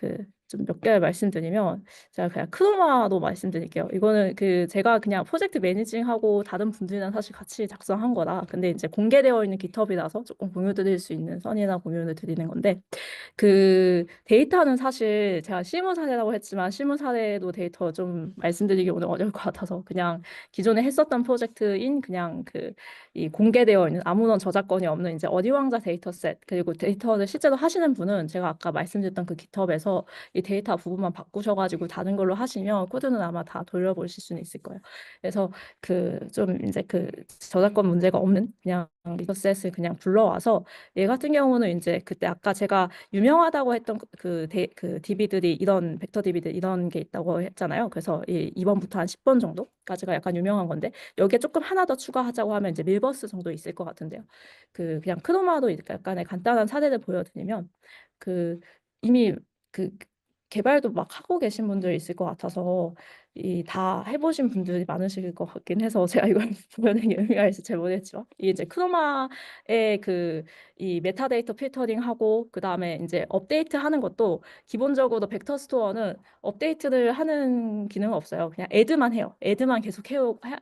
Speaker 1: 그 좀 몇 개를 말씀드리면 제가 그냥 크로마도 말씀드릴게요. 이거는 그 제가 그냥 프로젝트 매니징하고 다른 분들이랑 사실 같이 작성한 거라. 근데 이제 공개되어 있는 깃허브라서 조금 공유 드릴 수 있는 선이나 공유를 드리는 건데 그 데이터는 사실 제가 실무 사례라고 했지만 실무 사례도 데이터 좀 말씀드리기 오늘 어려울 것 같아서 그냥 기존에 했었던 프로젝트인 그냥 그 이 공개되어 있는 아무런 저작권이 없는 이제 어디왕자 데이터셋 그리고 데이터를 실제로 하시는 분은 제가 아까 말씀드렸던 그 깃허브에서 이 데이터 부분만 바꾸셔가지고 다른 걸로 하시면 코드는 아마 다 돌려보실 수는 있을 거예요. 그래서 그 좀 이제 그 저작권 문제가 없는 그냥 데이터셋을 그냥 불러와서 얘 같은 경우는 이제 그때 아까 제가 유명하다고 했던 그 DB들이 이런 벡터 DB들 이런 게 있다고 했잖아요. 그래서 이 2번부터 한 10번 정도까지가 약간 유명한 건데 여기에 조금 하나 더 추가하자고 하면 이제 밀버스 정도 있을 것 같은데요. 그 그냥 크로마도 약간의 간단한 사례를 보여드리면 그 이미 그 개발도 막 하고 계신 분들 있을 것 같아서 이 다 해보신 분들이 많으실 것 같긴 해서 제가 이걸 보여드리는 게 의미가 있을지 잘 모르겠지만 이게 이제 크로마의 그 이 메타데이터 필터링하고 그 다음에 이제 업데이트 하는 것도 기본적으로 벡터 스토어는 업데이트를 하는 기능은 없어요. 그냥 애드만 해요. 애드만 계속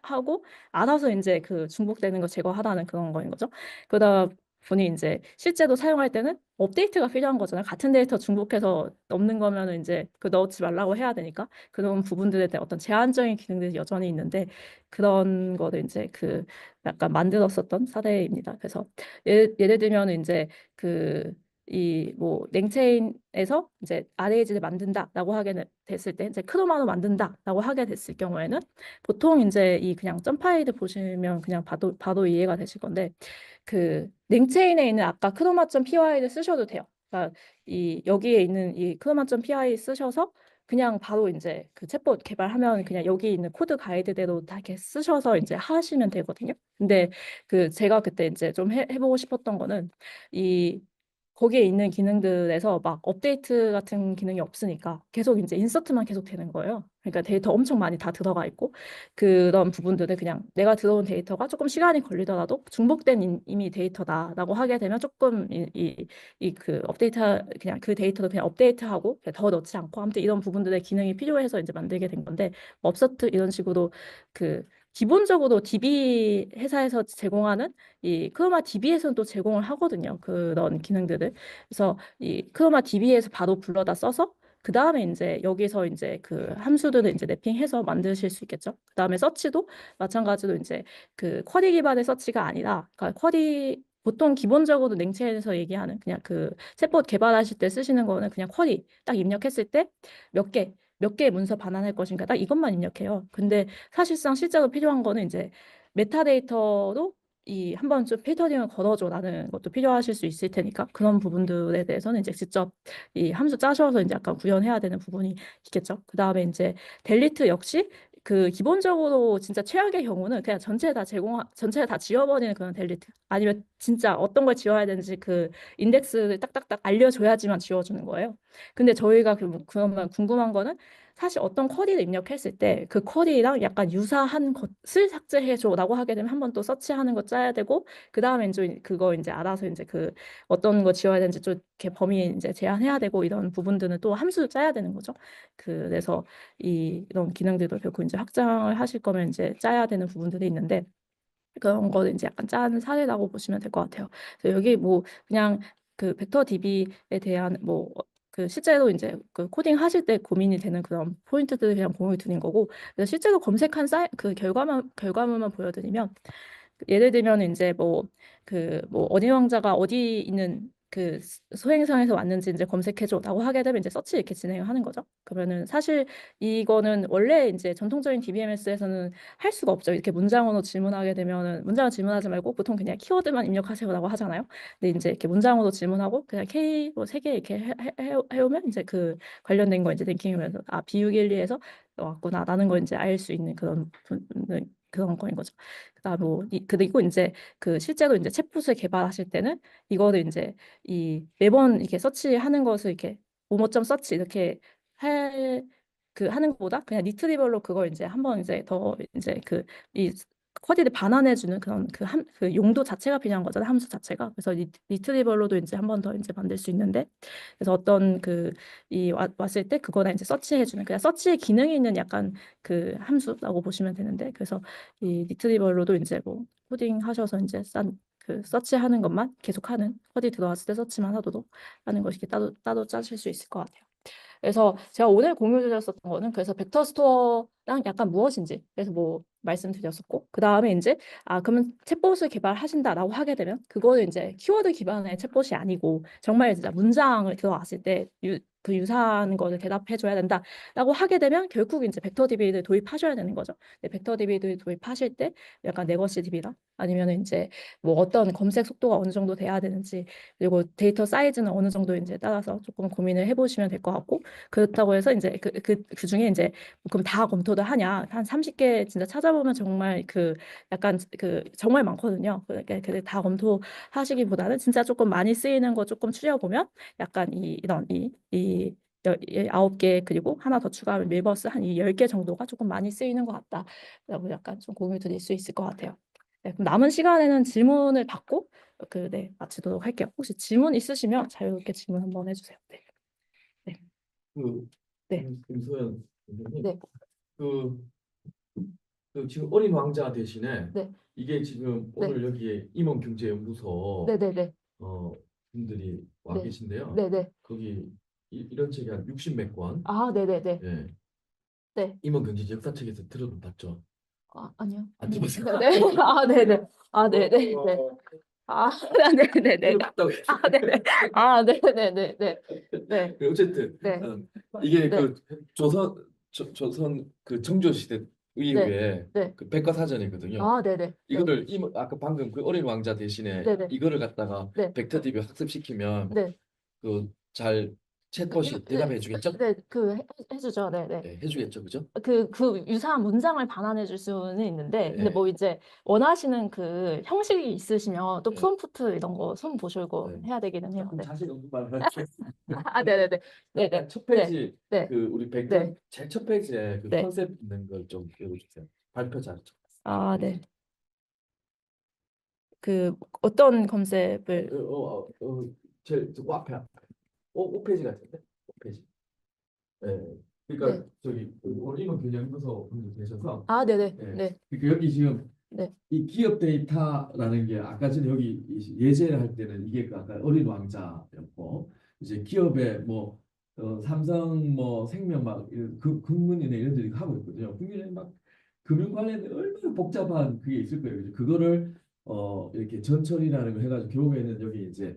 Speaker 1: 하고 알아서 이제 그 중복되는 거 제거하라는 그런 거인 거죠. 그러다 보니 이제 실제로 사용할 때는 업데이트가 필요한 거잖아요. 같은 데이터 중복해서 넣는 거면은 이제 그 넣지 말라고 해야 되니까 그런 부분들에 대한 어떤 제한적인 기능들이 여전히 있는데 그런 거를 이제 그 약간 만들었었던 사례입니다. 그래서 예를 들면 이제 그 이 뭐 랭체인에서 이제 RAG를 만든다라고 하게 됐을 때 이제 크로마로 만든다라고 하게 됐을 경우에는 보통 이제 이 그냥 점 파일을 보시면 그냥 봐도 이해가 되실 건데 그 랭체인에 있는 아까 크로마.py를 쓰셔도 돼요. 그러니까 이 여기에 있는 이 크로마.py 쓰셔서 그냥 바로 이제 그 챗봇 개발하면 그냥 여기 있는 코드 가이드대로 다 이렇게 쓰셔서 이제 하시면 되거든요. 근데 그 제가 그때 이제 좀 해보고 싶었던 거는 이 거기에 있는 기능들에서 막 업데이트 같은 기능이 없으니까 계속 이제 인서트만 계속 되는 거예요. 그러니까 데이터 엄청 많이 다 들어가 있고 그런 부분들을 그냥 내가 들어온 데이터가 조금 시간이 걸리더라도 중복된 이미 데이터다라고 하게 되면 조금 이 그 업데이트 그냥 그 데이터도 그냥 업데이트하고 그냥 더 넣지 않고 아무튼 이런 부분들의 기능이 필요해서 이제 만들게 된 건데 업서트 이런 식으로 그 기본적으로 DB 회사에서 제공하는 이 크로마 DB에서는 또 제공을 하거든요. 그런 기능들을. 그래서 이 크로마 DB에서 바로 불러다 써서 그 다음에 이제 여기서 이제 그 함수들을 이제 랩핑해서 만드실 수 있겠죠. 그 다음에 서치도 마찬가지로 이제 그 쿼리 기반의 서치가 아니라, 그러니까 쿼리 보통 기본적으로 랭체인에서 얘기하는 그냥 그 챗봇 개발하실 때 쓰시는 거는 그냥 쿼리 딱 입력했을 때 몇 개의 문서 반환할 것인가 딱 이것만 입력해요. 근데 사실상 실제로 필요한 거는 이제 메타데이터도 이 한번 좀 필터링을 걸어줘라는 것도 필요하실 수 있을 테니까 그런 부분들에 대해서는 이제 직접 이 함수 짜셔서 이제 약간 구현해야 되는 부분이 있겠죠. 그 다음에 이제 델리트 역시 그 기본적으로 진짜 최악의 경우는 그냥 전체 다 지워버리는 그런 델리트 아니면 진짜 어떤 걸 지워야 되는지 그 인덱스를 딱딱딱 알려줘야지만 지워주는 거예요. 근데 저희가 그러면 궁금한 거는 사실 어떤 쿼리를 입력했을 때 그 쿼리랑 약간 유사한 것을 삭제해줘라고 하게 되면 한 번 또 서치하는 거 짜야 되고 그 다음에 이제 그거 이제 알아서 이제 그 어떤 거 지워야 되는지 좀 이렇게 범위 이제 제한해야 되고 이런 부분들은 또 함수 짜야 되는 거죠. 그래서 이런 기능들도 결국 이제 확장을 하실 거면 이제 짜야 되는 부분들이 있는데 그런 거는 이제 약간 짠 사례라고 보시면 될 것 같아요. 그래서 여기 뭐 그냥 그 벡터 DB에 대한 뭐 그 실제로 이제 그 코딩 하실 때 고민이 되는 그런 포인트들을 그냥 공유 드린 거고 그래서 실제로 검색한 그 결과물만 보여드리면 예를 들면 이제 뭐 그 뭐 어디 왕자가 어디 있는 그 소행성에서 왔는지 이제 검색해줘라고 하게 되면 이제 서치 이렇게 진행을 하는 거죠. 그러면은 사실 이거는 원래 이제 전통적인 DBMS에서는 할 수가 없죠. 이렇게 문장으로 질문하게 되면은 문장을 질문하지 말고 보통 그냥 키워드만 입력하세요라고 하잖아요. 근데 이제 이렇게 문장으로 질문하고 그냥 K 뭐 3개 이렇게 해오면 이제 그 관련된 거 이제 랭킹하면서 아 비유길리에서 왔구나라는 걸 이제 알 수 있는 그런 거인 거죠. 그다음 뭐 그리고 이제 그 실제로 이제 챗봇을 개발하실 때는 이거를 이제 이 매번 이렇게 서치하는 것을 이렇게 모모점 서치 이렇게 할 하는 것보다 그냥 리트리버로 그걸 이제 한번 이제 더 이제 이 쿼디를 반환해주는 그런 그 용도 자체가 필요한 거잖아요. 함수 자체가. 그래서 리트리버로도 이제 한 번 더 이제 만들 수 있는데, 그래서 어떤 왔을 때 그거나 이제 서치해주는 그냥 서치의 기능이 있는 약간 그 함수라고 보시면 되는데, 그래서 이 리트리버로도 이제 뭐 코딩 하셔서 이제 서치하는 것만 계속하는, 쿼디 들어왔을 때 서치만 하도록 하는 것이 따로 짜실 수 있을 것 같아요. 그래서 제가 오늘 공유 드렸었던 거는 그래서 벡터 스토어랑 약간 무엇인지 그래서 뭐 말씀드렸었고, 그 다음에 이제 그러면 챗봇을 개발하신다라고 하게 되면 그거는 이제 키워드 기반의 챗봇이 아니고 정말 진짜 문장을 들어왔을 때 그 유사한 거를 대답해 줘야 된다라고 하게 되면 결국 이제 벡터 DB를 도입하셔야 되는 거죠. 벡터 DB를 도입하실 때 약간 레거시 DB랑 아니면 이제 뭐 어떤 검색 속도가 어느 정도 돼야 되는지, 그리고 데이터 사이즈는 어느 정도 이제 따라서 조금 고민을 해보시면 될 것 같고, 그렇다고 해서 이제 그 중에 이제 그럼 다 검토를 하냐? 한 30개 진짜 찾아보면 정말 약간 정말 많거든요. 그러니까 다 검토하시기보다는 진짜 조금 많이 쓰이는 거 조금 추려보면 약간 이런 9개 그리고 하나 더 추가하면 밀버스 한 10개 정도가 조금 많이 쓰이는 것 같다라고 약간 좀 공유 드릴 수 있을 것 같아요. 네, 그럼 남은 시간에는 질문을 받고 네, 마치도록 할게요. 혹시 질문 있으시면 자유롭게 질문 한번 해주세요. 네. 네.
Speaker 2: 그
Speaker 1: 네.
Speaker 2: 김소연 선생님,
Speaker 1: 네.
Speaker 2: 그, 그 지금 어린 왕자 대신에
Speaker 1: 네.
Speaker 2: 이게 지금
Speaker 1: 네.
Speaker 2: 오늘 여기에 임원경제연구소
Speaker 1: 네네네.
Speaker 2: 어 분들이 와
Speaker 1: 네.
Speaker 2: 계신데요.
Speaker 1: 네네.
Speaker 2: 거기 이런 책이 한 60몇 권.
Speaker 1: 네네네.
Speaker 2: 예,
Speaker 1: 네.
Speaker 2: 임원경제 역사책에서 들어본 봤죠?
Speaker 1: 아니요.
Speaker 2: 안 들어봤어요?
Speaker 1: 네네. 네네. 네네. 네. 네네네.
Speaker 2: 들어봤다고.
Speaker 1: 네네. 네네네. 네. 네.
Speaker 2: 어쨌든
Speaker 1: 네.
Speaker 2: 이게
Speaker 1: 네.
Speaker 2: 그 조선 그 청조시대
Speaker 1: 네.
Speaker 2: 이후에
Speaker 1: 네.
Speaker 2: 그 백과사전이거든요.
Speaker 1: 네네. 네.
Speaker 2: 이거를 아까 방금 그 어린 왕자 대신에
Speaker 1: 네네.
Speaker 2: 이거를 갖다가
Speaker 1: 네.
Speaker 2: 벡터 DB 학습시키면
Speaker 1: 네.
Speaker 2: 그 잘 챗봇이 대답해 주겠죠?
Speaker 1: 네. 해주죠. 네네.
Speaker 2: 네, 해주겠죠, 그죠?
Speaker 1: 유사한 문장을 반환해 줄 수는 있는데, 근데
Speaker 2: 네,
Speaker 1: 뭐 이제 원하시는 형식이 있으시면 또
Speaker 2: 네,
Speaker 1: 프롬프트 이런 거 손 보시고
Speaker 2: 네.
Speaker 1: 해야 되기는 해요.
Speaker 2: 조금
Speaker 1: 네.
Speaker 2: 자신 없는 말을 할게요.
Speaker 1: 네네네. 네네.
Speaker 2: 약간 첫
Speaker 1: 네.
Speaker 2: 페이지
Speaker 1: 네.
Speaker 2: 그 우리 벡터
Speaker 1: 네.
Speaker 2: 제일 첫 페이지에 그
Speaker 1: 네.
Speaker 2: 컨셉 있는 걸 좀 읽어주세요. 발표 잘했죠.
Speaker 1: 네. 어떤 컨셉을,
Speaker 2: 제일 저 앞에 5페이지 같은데? 5페이지. 네.
Speaker 1: 네.
Speaker 2: 그러니까 저기 오늘 임원 경영부서 분들 계셔서
Speaker 1: 네네.
Speaker 2: 네.
Speaker 1: 네.
Speaker 2: 그러니까 여기 지금
Speaker 1: 네.
Speaker 2: 이 기업 데이터라는 게 아까 전에 여기 예제를 할 때는 이게 그 아까 어린 왕자였고 이제 기업의 뭐 삼성 뭐 생명 막 금문이나 이런 들이 하고 있거든요. 국민의 막 금융 관련된 얼마나 복잡한 그게 있을 거예요. 그죠? 그거를 이렇게 전처리라는 걸 해가지고 결국에는 여기 이제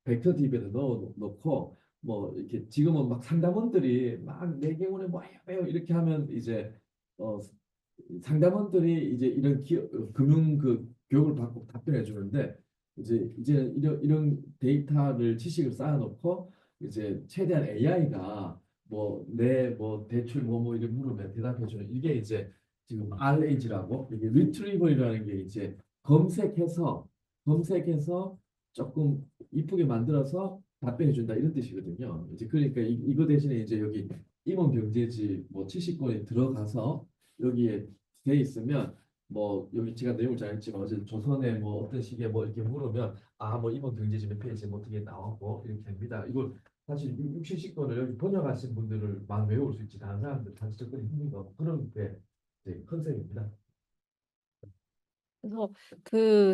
Speaker 2: 벡터 DB에다 넣고 뭐 이렇게 지금은 막 상담원들이 막 내 경우는 뭐예요 이렇게 하면 이제 어, 상담원들이 이제 이런 금융 그 교육을 받고 답변해 주는데 이제 이런 데이터를 지식을 쌓아놓고 이제 최대한 AI가 뭐 내 뭐 대출 뭐 이렇게 물으면 대답해 주는 이게 이제 지금 RAG라고 이게 리트리버이라는 게 이제 검색해서 조금 이쁘게 만들어서 답변해 준다 이런 뜻이거든요. 이제 그러니까 이거 대신에 이제 여기 임원 경제지 뭐 70권이 들어가서 여기에 돼 있으면 뭐 여기 제가 내용을 잘 했지만 어제 조선의 뭐 어떤 식의 뭐 이렇게 물으면 뭐 이번 경제지 몇 페이지 뭐 어떻게 나오고 이렇게 됩니다. 이걸 사실 60권을 여기 번역하신 분들을 막 외울 수 있지 다른 사람들 다시 접근이 힘든 거 그런 게 이제 컨셉입니다.
Speaker 1: 그래서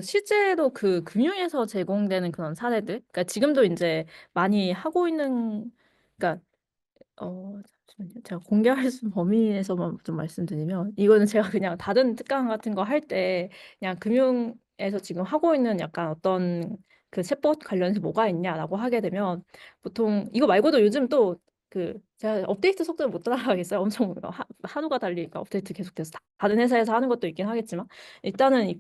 Speaker 1: 실제로 금융에서 제공되는 그런 사례들, 그러니까 지금도 이제 많이 하고 있는, 그러니까 잠시만요. 제가 공개할 수 있는 범위 내에서만 좀 말씀드리면, 이거는 제가 그냥 다른 특강 같은 거 할 때 그냥 금융에서 지금 하고 있는 약간 어떤 챗봇 관련해서 뭐가 있냐라고 하게 되면, 보통 이거 말고도 요즘 또 제가 업데이트 속도를 못 따라가겠어요. 엄청 하루가 달리니까 업데이트 계속돼서 다른 회사에서 하는 것도 있긴 하겠지만, 일단은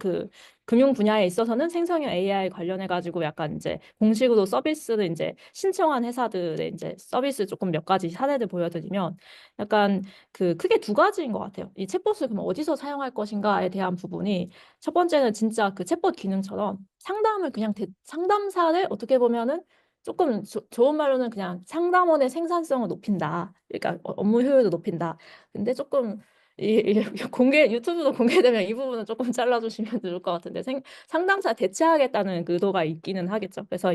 Speaker 1: 금융 분야에 있어서는 생성형 AI 관련해 가지고 약간 이제 공식으로 서비스를 이제 신청한 회사들의 이제 서비스 조금 몇 가지 사례를 보여드리면, 약간 크게 두 가지인 것 같아요. 이 챗봇을 그럼 어디서 사용할 것인가에 대한 부분이, 첫 번째는 진짜 챗봇 기능처럼 상담을 그냥 상담사를 어떻게 보면은 조금 좋은 말로는 그냥 상담원의 생산성을 높인다. 그러니까 업무 효율도 높인다. 근데 조금 공개 유튜브도 공개되면 이 부분은 조금 잘라주시면 좋을 것 같은데 상담사 대체하겠다는 의도가 있기는 하겠죠. 그래서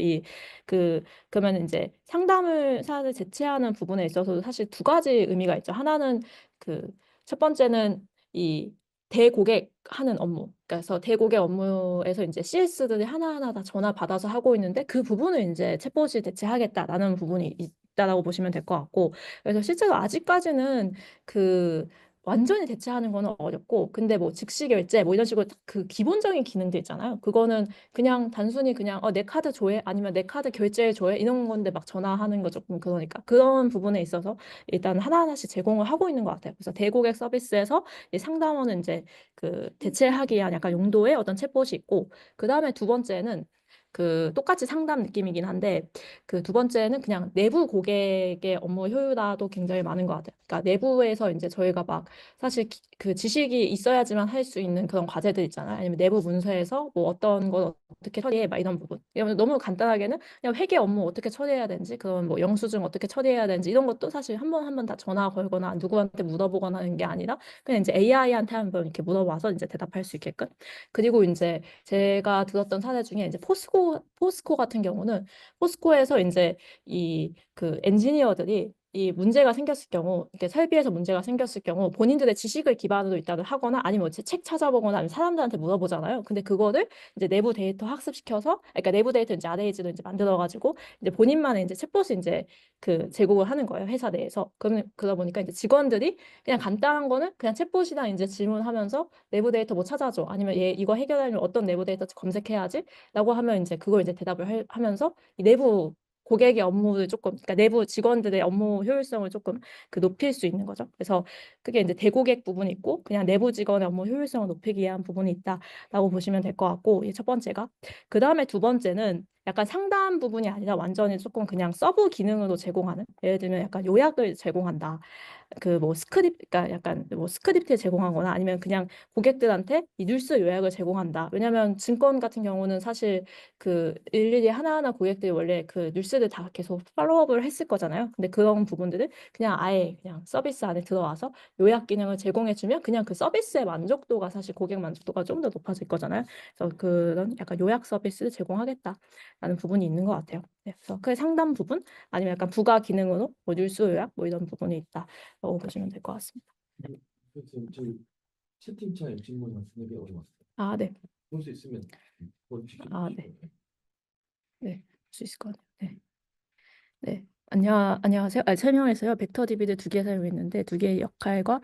Speaker 1: 그러면 이제 상담을 사를 대체하는 부분에 있어서도 사실 두 가지 의미가 있죠. 하나는 그 첫 번째는 이 대고객 하는 업무. 그래서 대고객 업무에서 이제 CS들이 하나하나 다 전화 받아서 하고 있는데 그 부분을 이제 챗봇이 대체하겠다라는 부분이 있다라고 보시면 될 것 같고. 그래서 실제로 아직까지는 그 완전히 대체하는 거는 어렵고, 근데 뭐 즉시 결제 뭐 이런 식으로 그 기본적인 기능들 있잖아요. 그거는 그냥 단순히 그냥 내 카드 조회 아니면 내 카드 결제 조회 이런 건데 막 전화하는 거 조금 그러니까 그런 부분에 있어서 일단 하나하나씩 제공을 하고 있는 것 같아요. 그래서 대고객 서비스에서 이 상담원은 이제 그 대체하기 위한 약간 용도의 어떤 챗봇이 있고, 그 다음에 두 번째는 그 똑같이 상담 느낌이긴 한데 그 두 번째는 그냥 내부 고객의 업무 효율화도 굉장히 많은 것 같아요. 그러니까 내부에서 이제 저희가 막 사실 그 지식이 있어야지만 할 수 있는 그런 과제들 있잖아요. 아니면 내부 문서에서 뭐 어떤 걸 어떻게 처리해 막 이런 부분. 이러면 너무 간단하게는 그냥 회계 업무 어떻게 처리해야 되는지, 그런 뭐 영수증 어떻게 처리해야 되는지 이런 것도 사실 한 번 한 번 다 전화 걸거나 누구한테 물어보거나 하는 게 아니라 그냥 이제 AI한테 한번 이렇게 물어봐서 이제 대답할 수 있게끔. 그리고 이제 제가 들었던 사례 중에 이제 포스코 같은 경우는 포스코에서 이제 이 그 엔지니어들이 이 문제가 생겼을 경우, 이렇게 설비에서 문제가 생겼을 경우 본인들의 지식을 기반으로 일단은 하거나 아니면 책 찾아보거나 아니면 사람들한테 물어보잖아요. 근데 그거를 이제 내부 데이터 학습시켜서, 그러니까 내부 데이터 이제 RAG로 이제 만들어가지고 이제 본인만의 이제 챗봇을 이제 그 제공을 하는 거예요, 회사 내에서. 그러다 보니까 이제 직원들이 그냥 간단한 거는 그냥 챗봇이랑 이제 질문하면서 내부 데이터 뭐 찾아줘, 아니면 얘 이거 해결하려면 어떤 내부 데이터 검색해야지 라고 하면 이제 그걸 이제 대답을 하면서 이 내부 고객의 업무를 조금, 그러니까 내부 직원들의 업무 효율성을 조금 그 높일 수 있는 거죠. 그래서 그게 이제 대고객 부분이 있고 그냥 내부 직원의 업무 효율성을 높이기 위한 부분이 있다라고 보시면 될 것 같고, 이게 첫 번째가. 그 다음에 두 번째는 약간 상담 부분이 아니라 완전히 조금 그냥 서브 기능으로 제공하는, 예를 들면 약간 요약을 제공한다. 그 뭐 그러니까 약간 뭐 스크립트 제공하거나 아니면 그냥 고객들한테 이 뉴스 요약을 제공한다. 왜냐하면 증권 같은 경우는 사실 그 일일이 하나하나 고객들이 원래 그 뉴스를 다 계속 팔로우업을 했을 거잖아요. 근데 그런 부분들을 그냥 아예 그냥 서비스 안에 들어와서 요약 기능을 제공해주면 그냥 그 서비스의 만족도가, 사실 고객 만족도가 좀 더 높아질 거잖아요. 그래서 그런 약간 요약 서비스를 제공하겠다라는 부분이 있는 것 같아요. 네, 그래서 그 상담 부분 아니면 약간 부가 기능으로 뭐 뉴스 요약 뭐 이런 부분이 있다. 보시면 될 것 같습니다.
Speaker 3: 지금 채팅창에 질문이 같은 게 어려웠어요.
Speaker 1: 아, 네.
Speaker 3: 볼 수 있으면 볼 수
Speaker 1: 아, 네.
Speaker 3: 있어요.
Speaker 1: 네. 할 수 있을 것 같아요. 네. 네. 안녕하세요. 설명해서요. 벡터 DB를 두 개 사용했는데 두 개의 역할과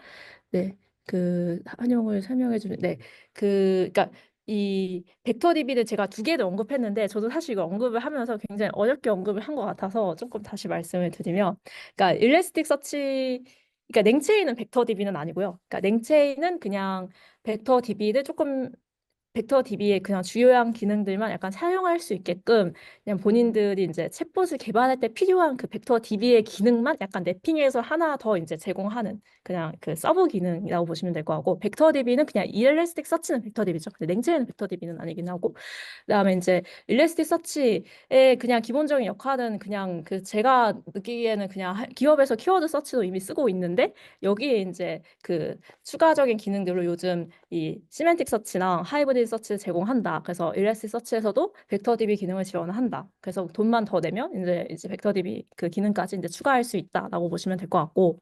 Speaker 1: 네. 그 활용을 설명해 주는, 네. 그러니까 이 벡터 DB를 제가 두 개를 언급했는데 저도 사실 이거 언급을 하면서 굉장히 어렵게 언급을 한 것 같아서 조금 다시 말씀을 드리면, 그러니까 일레스틱 서치, 그러니까 냉체인은 벡터 DB는 아니고요. 그러니까 냉체인은 그냥 벡터 DB를 조금 벡터 DB의 그냥 주요한 기능들만 약간 사용할 수 있게끔 그냥 본인들이 이제 챗봇을 개발할 때 필요한 그 벡터 DB의 기능만 약간 랩핑해서 하나 더 이제 제공하는 그냥 그 서브 기능이라고 보시면 될 것 같고, 벡터 DB는 그냥 일레스틱 서치는 벡터 DB죠. 근데 냉체는 벡터 DB는 아니긴 하고, 그다음에 이제 일레스틱 서치의 그냥 기본적인 역할은 그냥 그 제가 느끼기에는 그냥 기업에서 키워드 서치도 이미 쓰고 있는데 여기에 이제 그 추가적인 기능들로 요즘 이 시멘틱 서치랑 하이브리드 서치를 제공한다. 그래서 일레스틱 서치에서도 벡터 DB 기능을 지원한다. 그래서 돈만 더 내면 이제 벡터 DB 그 기능까지 이제 추가할 수 있다라고 보시면 될 것 같고,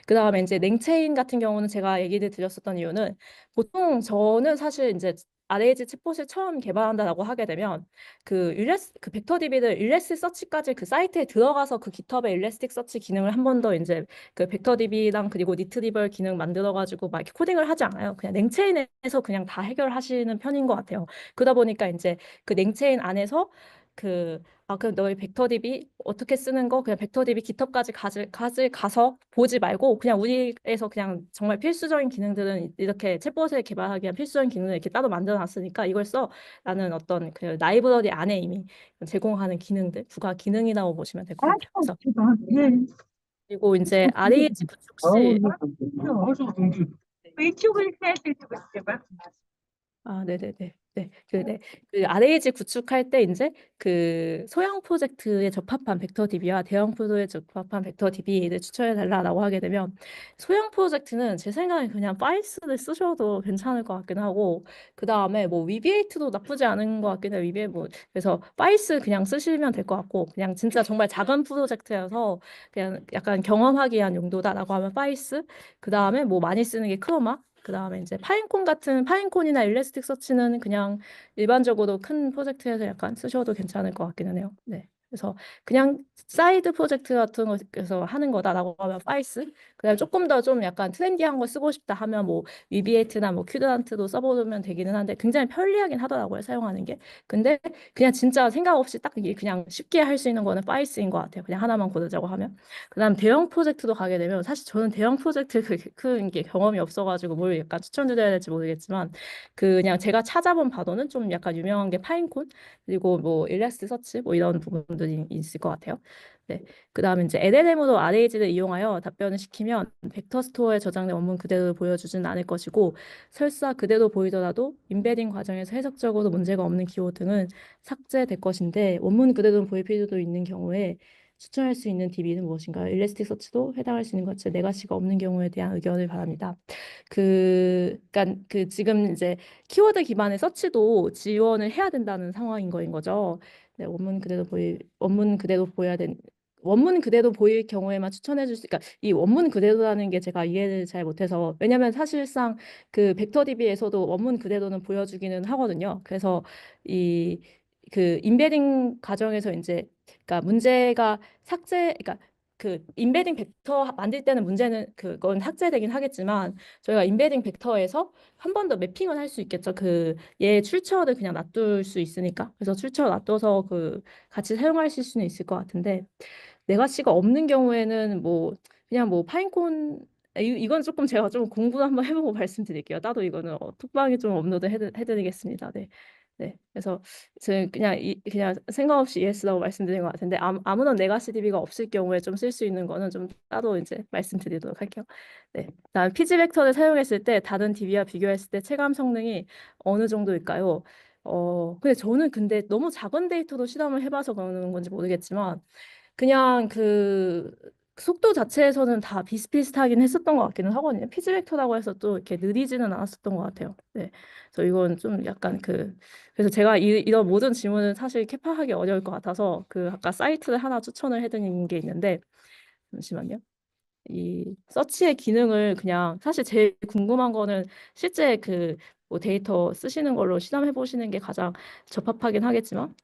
Speaker 1: 그 다음에 이제 냉체인 같은 경우는 제가 얘기를 드렸었던 이유는 보통 저는 사실 이제 RAG 챗봇을 처음 개발한다라고 하게 되면 그 벡터 DB를 일레스틱 서치까지 그 사이트에 들어가서 그 깃허브에 일레스틱 서치 기능을 한 번 더 이제 그 벡터 DB랑 그리고 니트리벌 기능 만들어 가지고 막 이렇게 코딩을 하지 않아요. 그냥 냉체인에서 그냥 다 해결하시는 편인 것 같아요. 그러다 보니까 이제 그 냉체인 안에서 그럼 너희 벡터 DB 어떻게 쓰는 거 그냥 벡터 DB 깃허브까지 가서 보지 말고 그냥 우리에서 그냥 정말 필수적인 기능들은 이렇게 챗봇을 개발하기 위한 필수적인 기능을 이렇게 따로 만들어 놨으니까 이걸 써라는 어떤 그 라이브러리 안에 이미 제공하는 기능들, 부가 기능이라고 보시면 될 것 같아요. 그래서 그리고 이제 RAG 구축 시
Speaker 4: 왜 이쪽을 해야 될지 모르겠어요.
Speaker 1: 아, 네네네. 네. 네. 그 RAG 구축할 때 이제 그 소형 프로젝트에 적합한 벡터 DB와 대형 프로젝트에 적합한 벡터 DB를 추천해 달라고 하게 되면 소형 프로젝트는 제 생각에 그냥 파이스를 쓰셔도 괜찮을 것 같긴 하고 그다음에 뭐 VB8도 나쁘지 않은 것 같긴 해요. VB8 뭐 그래서 파이스 그냥 쓰시면 될 것 같고 그냥 진짜 정말 작은 프로젝트여서 그냥 약간 경험하기 위한 용도다라고 하면 파이스 그다음에 뭐 많이 쓰는 게 크로마 그다음에 이제 파인콘이나 일레스틱 서치는 그냥 일반적으로 큰 프로젝트에서 약간 쓰셔도 괜찮을 것 같기는 해요. 네. 그래서 그냥 사이드 프로젝트 같은 거에서 하는 거다라고 하면 파이스. 그다음에 조금 더 좀 약간 트렌디한 거 쓰고 싶다 하면 뭐 위비에이트나 뭐 큐드란트도 써보면 되기는 한데 굉장히 편리하긴 하더라고요 사용하는 게. 근데 그냥 진짜 생각 없이 딱 이게 그냥 쉽게 할 수 있는 거는 파이스인 것 같아요. 그냥 하나만 고르자고 하면. 그다음 대형 프로젝트도 가게 되면 사실 저는 대형 프로젝트 큰 게 경험이 없어가지고 뭘 약간 추천드려야 될지 모르겠지만 그냥 제가 찾아본 바도는 좀 약간 유명한 게 파인콘 그리고 뭐 일레스트 서치 뭐 이런 부분들이 있을 것 같아요. 네. 그다음에 이제 LLM으로 RAG를 이용하여 답변을 시키면 벡터 스토어에 저장된 원문 그대로 보여주지는 않을 것이고 설사 그대로 보이더라도 인베딩 과정에서 해석적으로 문제가 없는 기호 등은 삭제될 것인데 원문 그대로 보일 필요도 있는 경우에 추천할 수 있는 DB는 무엇인가요? 일레스틱 서치도 해당할 수 있는 것처럼 네가시가 없는 경우에 대한 의견을 바랍니다. 그러니까 그 지금 이제 키워드 기반의 서치도 지원을 해야 된다는 상황인 거인 거죠. 네, 원문 그대로 보여야 된 원문 그대로 보일 경우에만 추천해 줄 수, 그러니까 이 원문 그대로라는 게 제가 이해를 잘 못해서 왜냐하면 사실상 그 벡터 DB에서도 원문 그대로는 보여주기는 하거든요. 그래서 이 그 인베딩 과정에서 이제 그러니까 문제가 그러니까 그 인베딩 벡터 만들 때는 문제는 그건 삭제되긴 하겠지만 저희가 인베딩 벡터에서 한 번 더 매핑을 할 수 있겠죠. 그 얘 출처를 그냥 놔둘 수 있으니까. 그래서 출처 놔둬서 그 같이 사용하실 수는 있을 것 같은데 네가시가 없는 경우에는 뭐 그냥 뭐 파인콘 이건 조금 제가 좀 공부 한번 해보고 말씀드릴게요. 따로 이거는 톡방에 좀 업로드 해드리겠습니다. 네. 네. 그래서 저는 그냥 생각 없이 ES라고 말씀드린 것 같은데 아무런 레가시 DB가 없을 경우에 좀 쓸 수 있는 거는 좀 따로 이제 말씀드리도록 할게요. 네. 다음 피지 벡터를 사용했을 때 다른 DB와 비교했을 때 체감 성능이 어느 정도일까요? 근데 저는 너무 작은 데이터도 실험을 해봐서 그러는 건지 모르겠지만 그냥 그 속도 자체에서는 다 비슷비슷하긴 했었던 것 같기는 하거든요. 피지 벡터라고 해서 또 이렇게 느리지는 않았었던 것 같아요. 네. 그래서 이건 좀 약간 그래서 제가 이런 모든 질문은 사실 캐파하기 어려울 것 같아서 그 아까 사이트를 하나 추천을 해드린 게 있는데 잠시만요. 이 서치의 기능을 그냥 사실 제일 궁금한 거는 실제 뭐 데이터 쓰시는 걸로 실험해 보시는 게 가장 적합하긴 하겠지만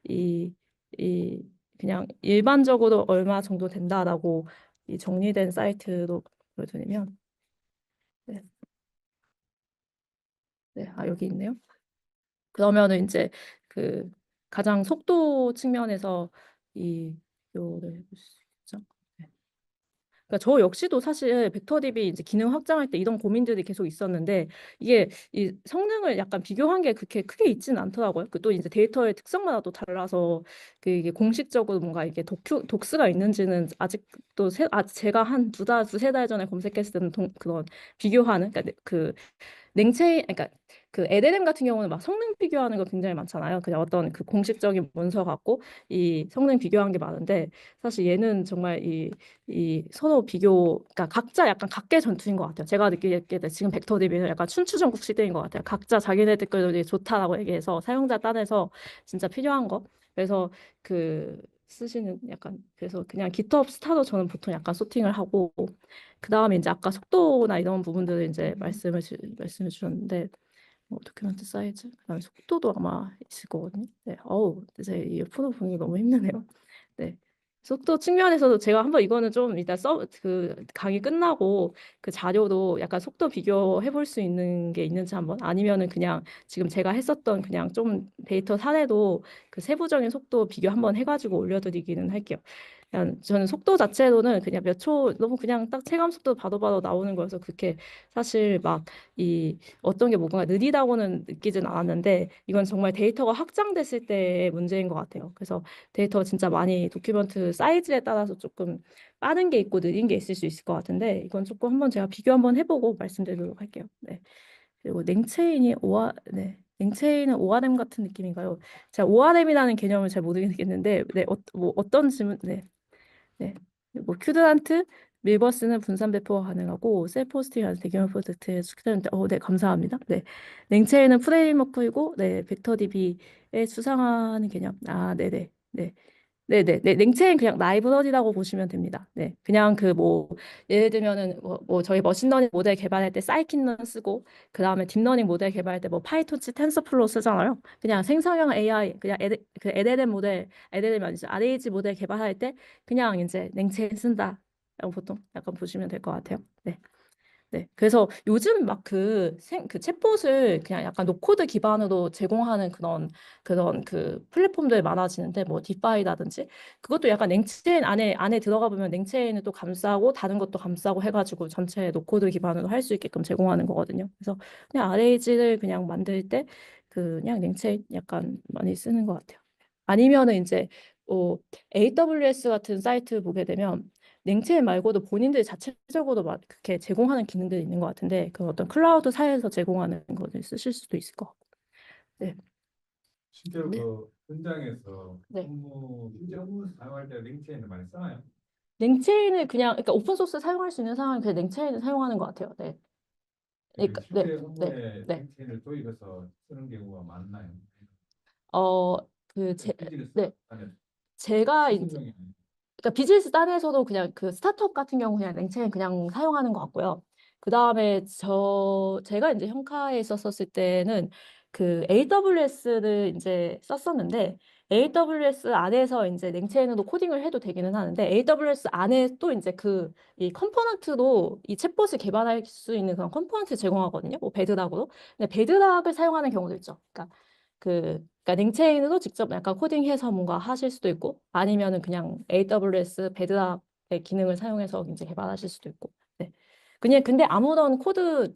Speaker 1: 이 이 그냥 일반적으로 얼마 정도 된다라고 이 정리된 사이트로 보여드리면 네, 네, 여기 있네요. 그러면은 이제 그 가장 속도 측면에서 이 비교를 해볼 수 있죠. 네. 그러니까 저 역시도 사실 벡터 DB 이제 기능 확장할 때 이런 고민들이 계속 있었는데 이게 이 성능을 약간 비교한 게 그렇게 크게 있지는 않더라고요. 그 또 이제 데이터의 특성마다 또 달라서 이게 공식적으로 뭔가 이게 독스가 있는지는 아직도 제가 한 두세 달 전에 검색했을 때는 그런 비교하는 그러니까 그러니까 그 LLM 같은 경우는 막 성능 비교하는 거 굉장히 많잖아요. 그냥 어떤 그 공식적인 문서 갖고 이 성능 비교한 게 많은데 사실 얘는 정말 이 서로 그러니까 각자 약간 각계 전투인 것 같아요. 제가 느끼기에 지금 벡터 DB는 약간 춘추전국 시대인 것 같아요. 각자 자기네들끼리 좋다라고 얘기해서 사용자 딴에서 진짜 필요한 거. 그래서 쓰시는 약간 그래서 그냥 GitHub 스타로 저는 보통 약간 소팅을 하고 그 다음에 이제 아까 속도나 이런 부분들을 이제 말씀해 주셨는데 도큐멘트 사이즈 그다음에 속도도 아마 있을 거거든요. 네, 이제 이 프로 보기 너무 힘드네요. 네. 속도 측면에서도 제가 한번 이거는 좀 이따 강의 끝나고 그 자료도 약간 속도 비교해 볼 수 있는 게 있는지 한번 아니면은 그냥 지금 제가 했었던 그냥 좀 데이터 사례도 그 세부적인 속도 비교 한번 해가지고 올려드리기는 할게요. 그냥 저는 속도 자체로는 그냥 몇 초 너무 그냥 딱 체감 속도 바로바로 나오는 거여서 그렇게 사실 막 어떤 게 뭔가 느리다고는 느끼진 않았는데 이건 정말 데이터가 확장됐을 때의 문제인 것 같아요. 그래서 데이터 진짜 많이 도큐먼트 사이즈에 따라서 조금 빠른 게 있고 느린 게 있을 수 있을 것 같은데 이건 조금 한번 제가 비교 한번 해보고 말씀드리도록 할게요. 네. 그리고 냉체인이 냉체인은 ORM 같은 느낌인가요? 제가 ORM이라는 개념을 잘 모르겠는데, 뭐 어떤 질문, 네. 뭐 큐드란트, 밀버스는 분산 배포가 가능하고 셀프-호스팅하는 대규모 프로젝트에 숙제하는데, 네, 감사합니다. 네, 냉체인은 프레임워크이고, 네, 벡터DB에 수상하는 개념. 네네, 네. 네네, 냉체인 그냥 라이브러리라고 보시면 됩니다. 네, 그냥 그 뭐 예를 들면은 뭐 저희 머신러닝 모델 개발할 때 사이킨런 쓰고 그 다음에 딥러닝 모델 개발할 때 뭐 파이톤치 텐서플로우 쓰잖아요. 그냥 생성형 AI 그냥 그 LLM 모델 LLM 아니죠 RAG 모델 개발할 때 그냥 이제 냉체인 쓴다. 라고 보통 약간 보시면 될 것 같아요. 네. 네. 그래서 요즘 막 그 챗봇을 그냥 약간 노코드 기반으로 제공하는 그런 그 플랫폼들 많아지는데 뭐 디파이라든지 그것도 약간 냉체인 안에 들어가 보면 냉체인을 또 감싸고 다른 것도 감싸고 해가지고 전체 노코드 기반으로 할 수 있게끔 제공하는 거거든요. 그래서 그냥 RAG를 그냥 만들 때 그냥 냉체인 약간 많이 쓰는 것 같아요. 아니면은 이제 뭐 AWS 같은 사이트 보게 되면 냉채 말고도 본인들 자체적으로 막 그렇게 제공하는 기능들이 있는 것 같은데 그 어떤 클라우드사에서 제공하는 거를 쓰실 수도 있을 것 같고. 네.
Speaker 4: 실제로
Speaker 1: 네.
Speaker 4: 그 현장에서
Speaker 1: 네.
Speaker 4: 실제 업무 사용할 때 링크인을 많이 써요.
Speaker 1: 냉체인을 그러니까 오픈 소스 사용할 수 있는 상황은 그냥 냉체인을 사용하는 것 같아요. 네. 그러니까 네.
Speaker 4: 실제
Speaker 1: 네.
Speaker 4: 업무에
Speaker 1: 네.
Speaker 4: 링크인을 도입해서 쓰는 경우가 많나요?
Speaker 1: 어, 그
Speaker 4: 비즈니스
Speaker 1: 네.
Speaker 4: 안에
Speaker 1: 제가 이제
Speaker 4: 시승용이
Speaker 1: 그러니까 비즈니스 단에서도 그냥 그 스타트업 같은 경우 그냥 냉채 그냥 사용하는 것 같고요. 그 다음에 제가 이제 현카에 있었을 때는 그 AWS를 이제 썼었는데 AWS 안에서 이제 냉채인으로 코딩을 해도 되기는 하는데 AWS 안에 또 이제 이 컴포넌트로 이 챗봇을 개발할 수 있는 그런 컴포넌트 제공하거든요. 뭐 베드락으로. 근데 베드락을 사용하는 경우도 있죠. 그러니까 냉체인으로 직접 약간 코딩해서 뭔가 하실 수도 있고 아니면은 그냥 AWS 베드락의 기능을 사용해서 이제 개발하실 수도 있고. 네. 그냥 근데 아무런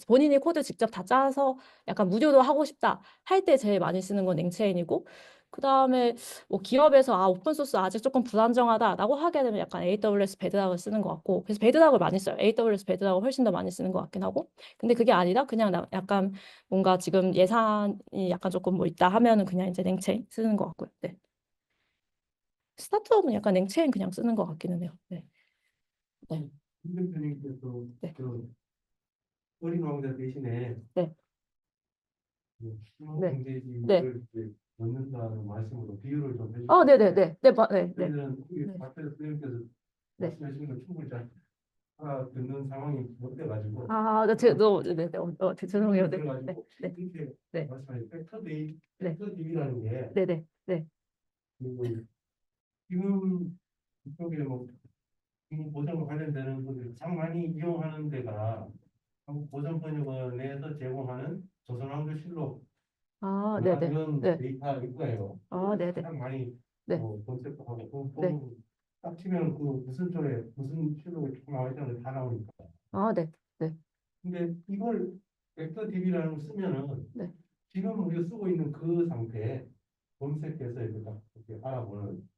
Speaker 1: 본인이 코드 직접 다 짜서 약간 무료로 하고 싶다 할 때 제일 많이 쓰는 건 냉체인이고 그다음에 뭐 기업에서 오픈 소스 아직 조금 불안정하다라고 하게 되면 약간 AWS 베드락을 쓰는 것 같고 그래서 베드락을 많이 써요. AWS 베드락을 훨씬 더 많이 쓰는 것 같긴 하고 근데 그게 아니라 그냥 약간 뭔가 지금 예산이 약간 조금 뭐 있다 하면은 그냥 이제 냉체인 쓰는 것 같고요. 네. 스타트업은 약간 냉체인 그냥 쓰는 것 같기는 해요. 네. 네.
Speaker 3: 김 대표님께서
Speaker 1: 네.
Speaker 3: 그 어린 왕자 대신에
Speaker 1: 네.
Speaker 3: 신혼
Speaker 1: 네.
Speaker 3: 경제지를 이제 넣는다는 말씀으로 비유를 좀 해주세요.
Speaker 1: 네네네. 네.
Speaker 3: 저희는
Speaker 1: 네.
Speaker 3: 박태수 선생님께서
Speaker 1: 네.
Speaker 3: 말씀하시는 걸 충분히 잘 알아듣는 상황이 못 돼가지고
Speaker 1: 죄송해요. 네.
Speaker 3: 그래가지고
Speaker 1: 네.
Speaker 3: 이렇게
Speaker 1: 네.
Speaker 3: 말씀하신
Speaker 1: 네.
Speaker 3: 팩터 DB라는 게
Speaker 1: 네.
Speaker 3: 그 지금 이쪽에 뭐 기능 보정 관련되는 분들이 가장 많이 이용하는 데가 한국 보정번역원에서 제공하는 조선왕조실록
Speaker 1: 네네.
Speaker 3: 이런
Speaker 1: 네.
Speaker 3: 데이터일 거예요.
Speaker 1: 네네.
Speaker 3: 가장 많이
Speaker 1: 네.
Speaker 3: 검색하고
Speaker 1: 네.
Speaker 3: 딱 치면 그 무슨 쪽에 무슨 실록이 쭉 나와 있다는 게 다 나오니까.
Speaker 1: 네. 네.
Speaker 3: 근데 이걸 벡터 DB라는 걸 쓰면은
Speaker 1: 네.
Speaker 3: 지금 우리가 쓰고 있는 그 상태에 검색해서 이렇게 알아보는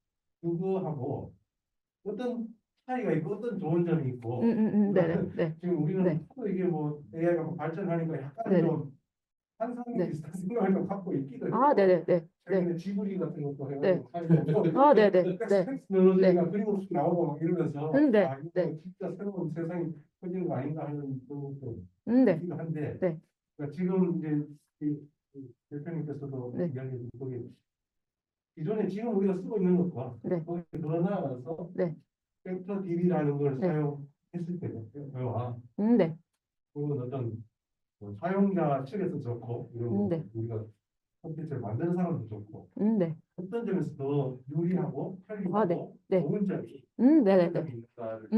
Speaker 3: 그거하고 어떤 차이가 있고 어떤 좋은 점이 있고
Speaker 1: 네네. 네.
Speaker 3: 지금 우리는
Speaker 1: 네.
Speaker 3: 또 이게 뭐 AI가 발전하니까 약간
Speaker 1: 네네.
Speaker 3: 좀 환상이
Speaker 1: 네.
Speaker 3: 비슷한 생각을 좀 갖고 있기는
Speaker 1: 네네. 네.
Speaker 3: 최근에 지브리 같은 것도
Speaker 1: 네.
Speaker 3: 해가지고 하고
Speaker 1: 네네. 네.
Speaker 3: 테크놀로지가 그림 없이 나오고 막 이러면서
Speaker 1: 네.
Speaker 3: 이거
Speaker 1: 네.
Speaker 3: 진짜 새로운 세상이 퍼지는 거 아닌가 하는 그런 것도
Speaker 1: 네.
Speaker 3: 있기도 한데
Speaker 1: 네.
Speaker 3: 그러니까 지금 이제 이 대표님께서도
Speaker 1: 네.
Speaker 3: 이야기해 거기 기존에 지금 우리가 쓰고 있는 것과
Speaker 1: 네.
Speaker 3: 거기 더 나아가서
Speaker 1: 네.
Speaker 3: 벡터 DB라는 걸
Speaker 1: 네.
Speaker 3: 사용했을 때와
Speaker 1: 네.
Speaker 3: 그건 어떤 뭐 사용자 측에서 좋고 이런 거
Speaker 1: 네.
Speaker 3: 우리가 콘텐츠를 만드는 사람도 좋고
Speaker 1: 네.
Speaker 3: 어떤 점에서 더 유리하고
Speaker 1: 네.
Speaker 3: 편리하고
Speaker 1: 네.
Speaker 3: 좋은 점이
Speaker 1: 네네네.
Speaker 3: 어떤 점이 있는가를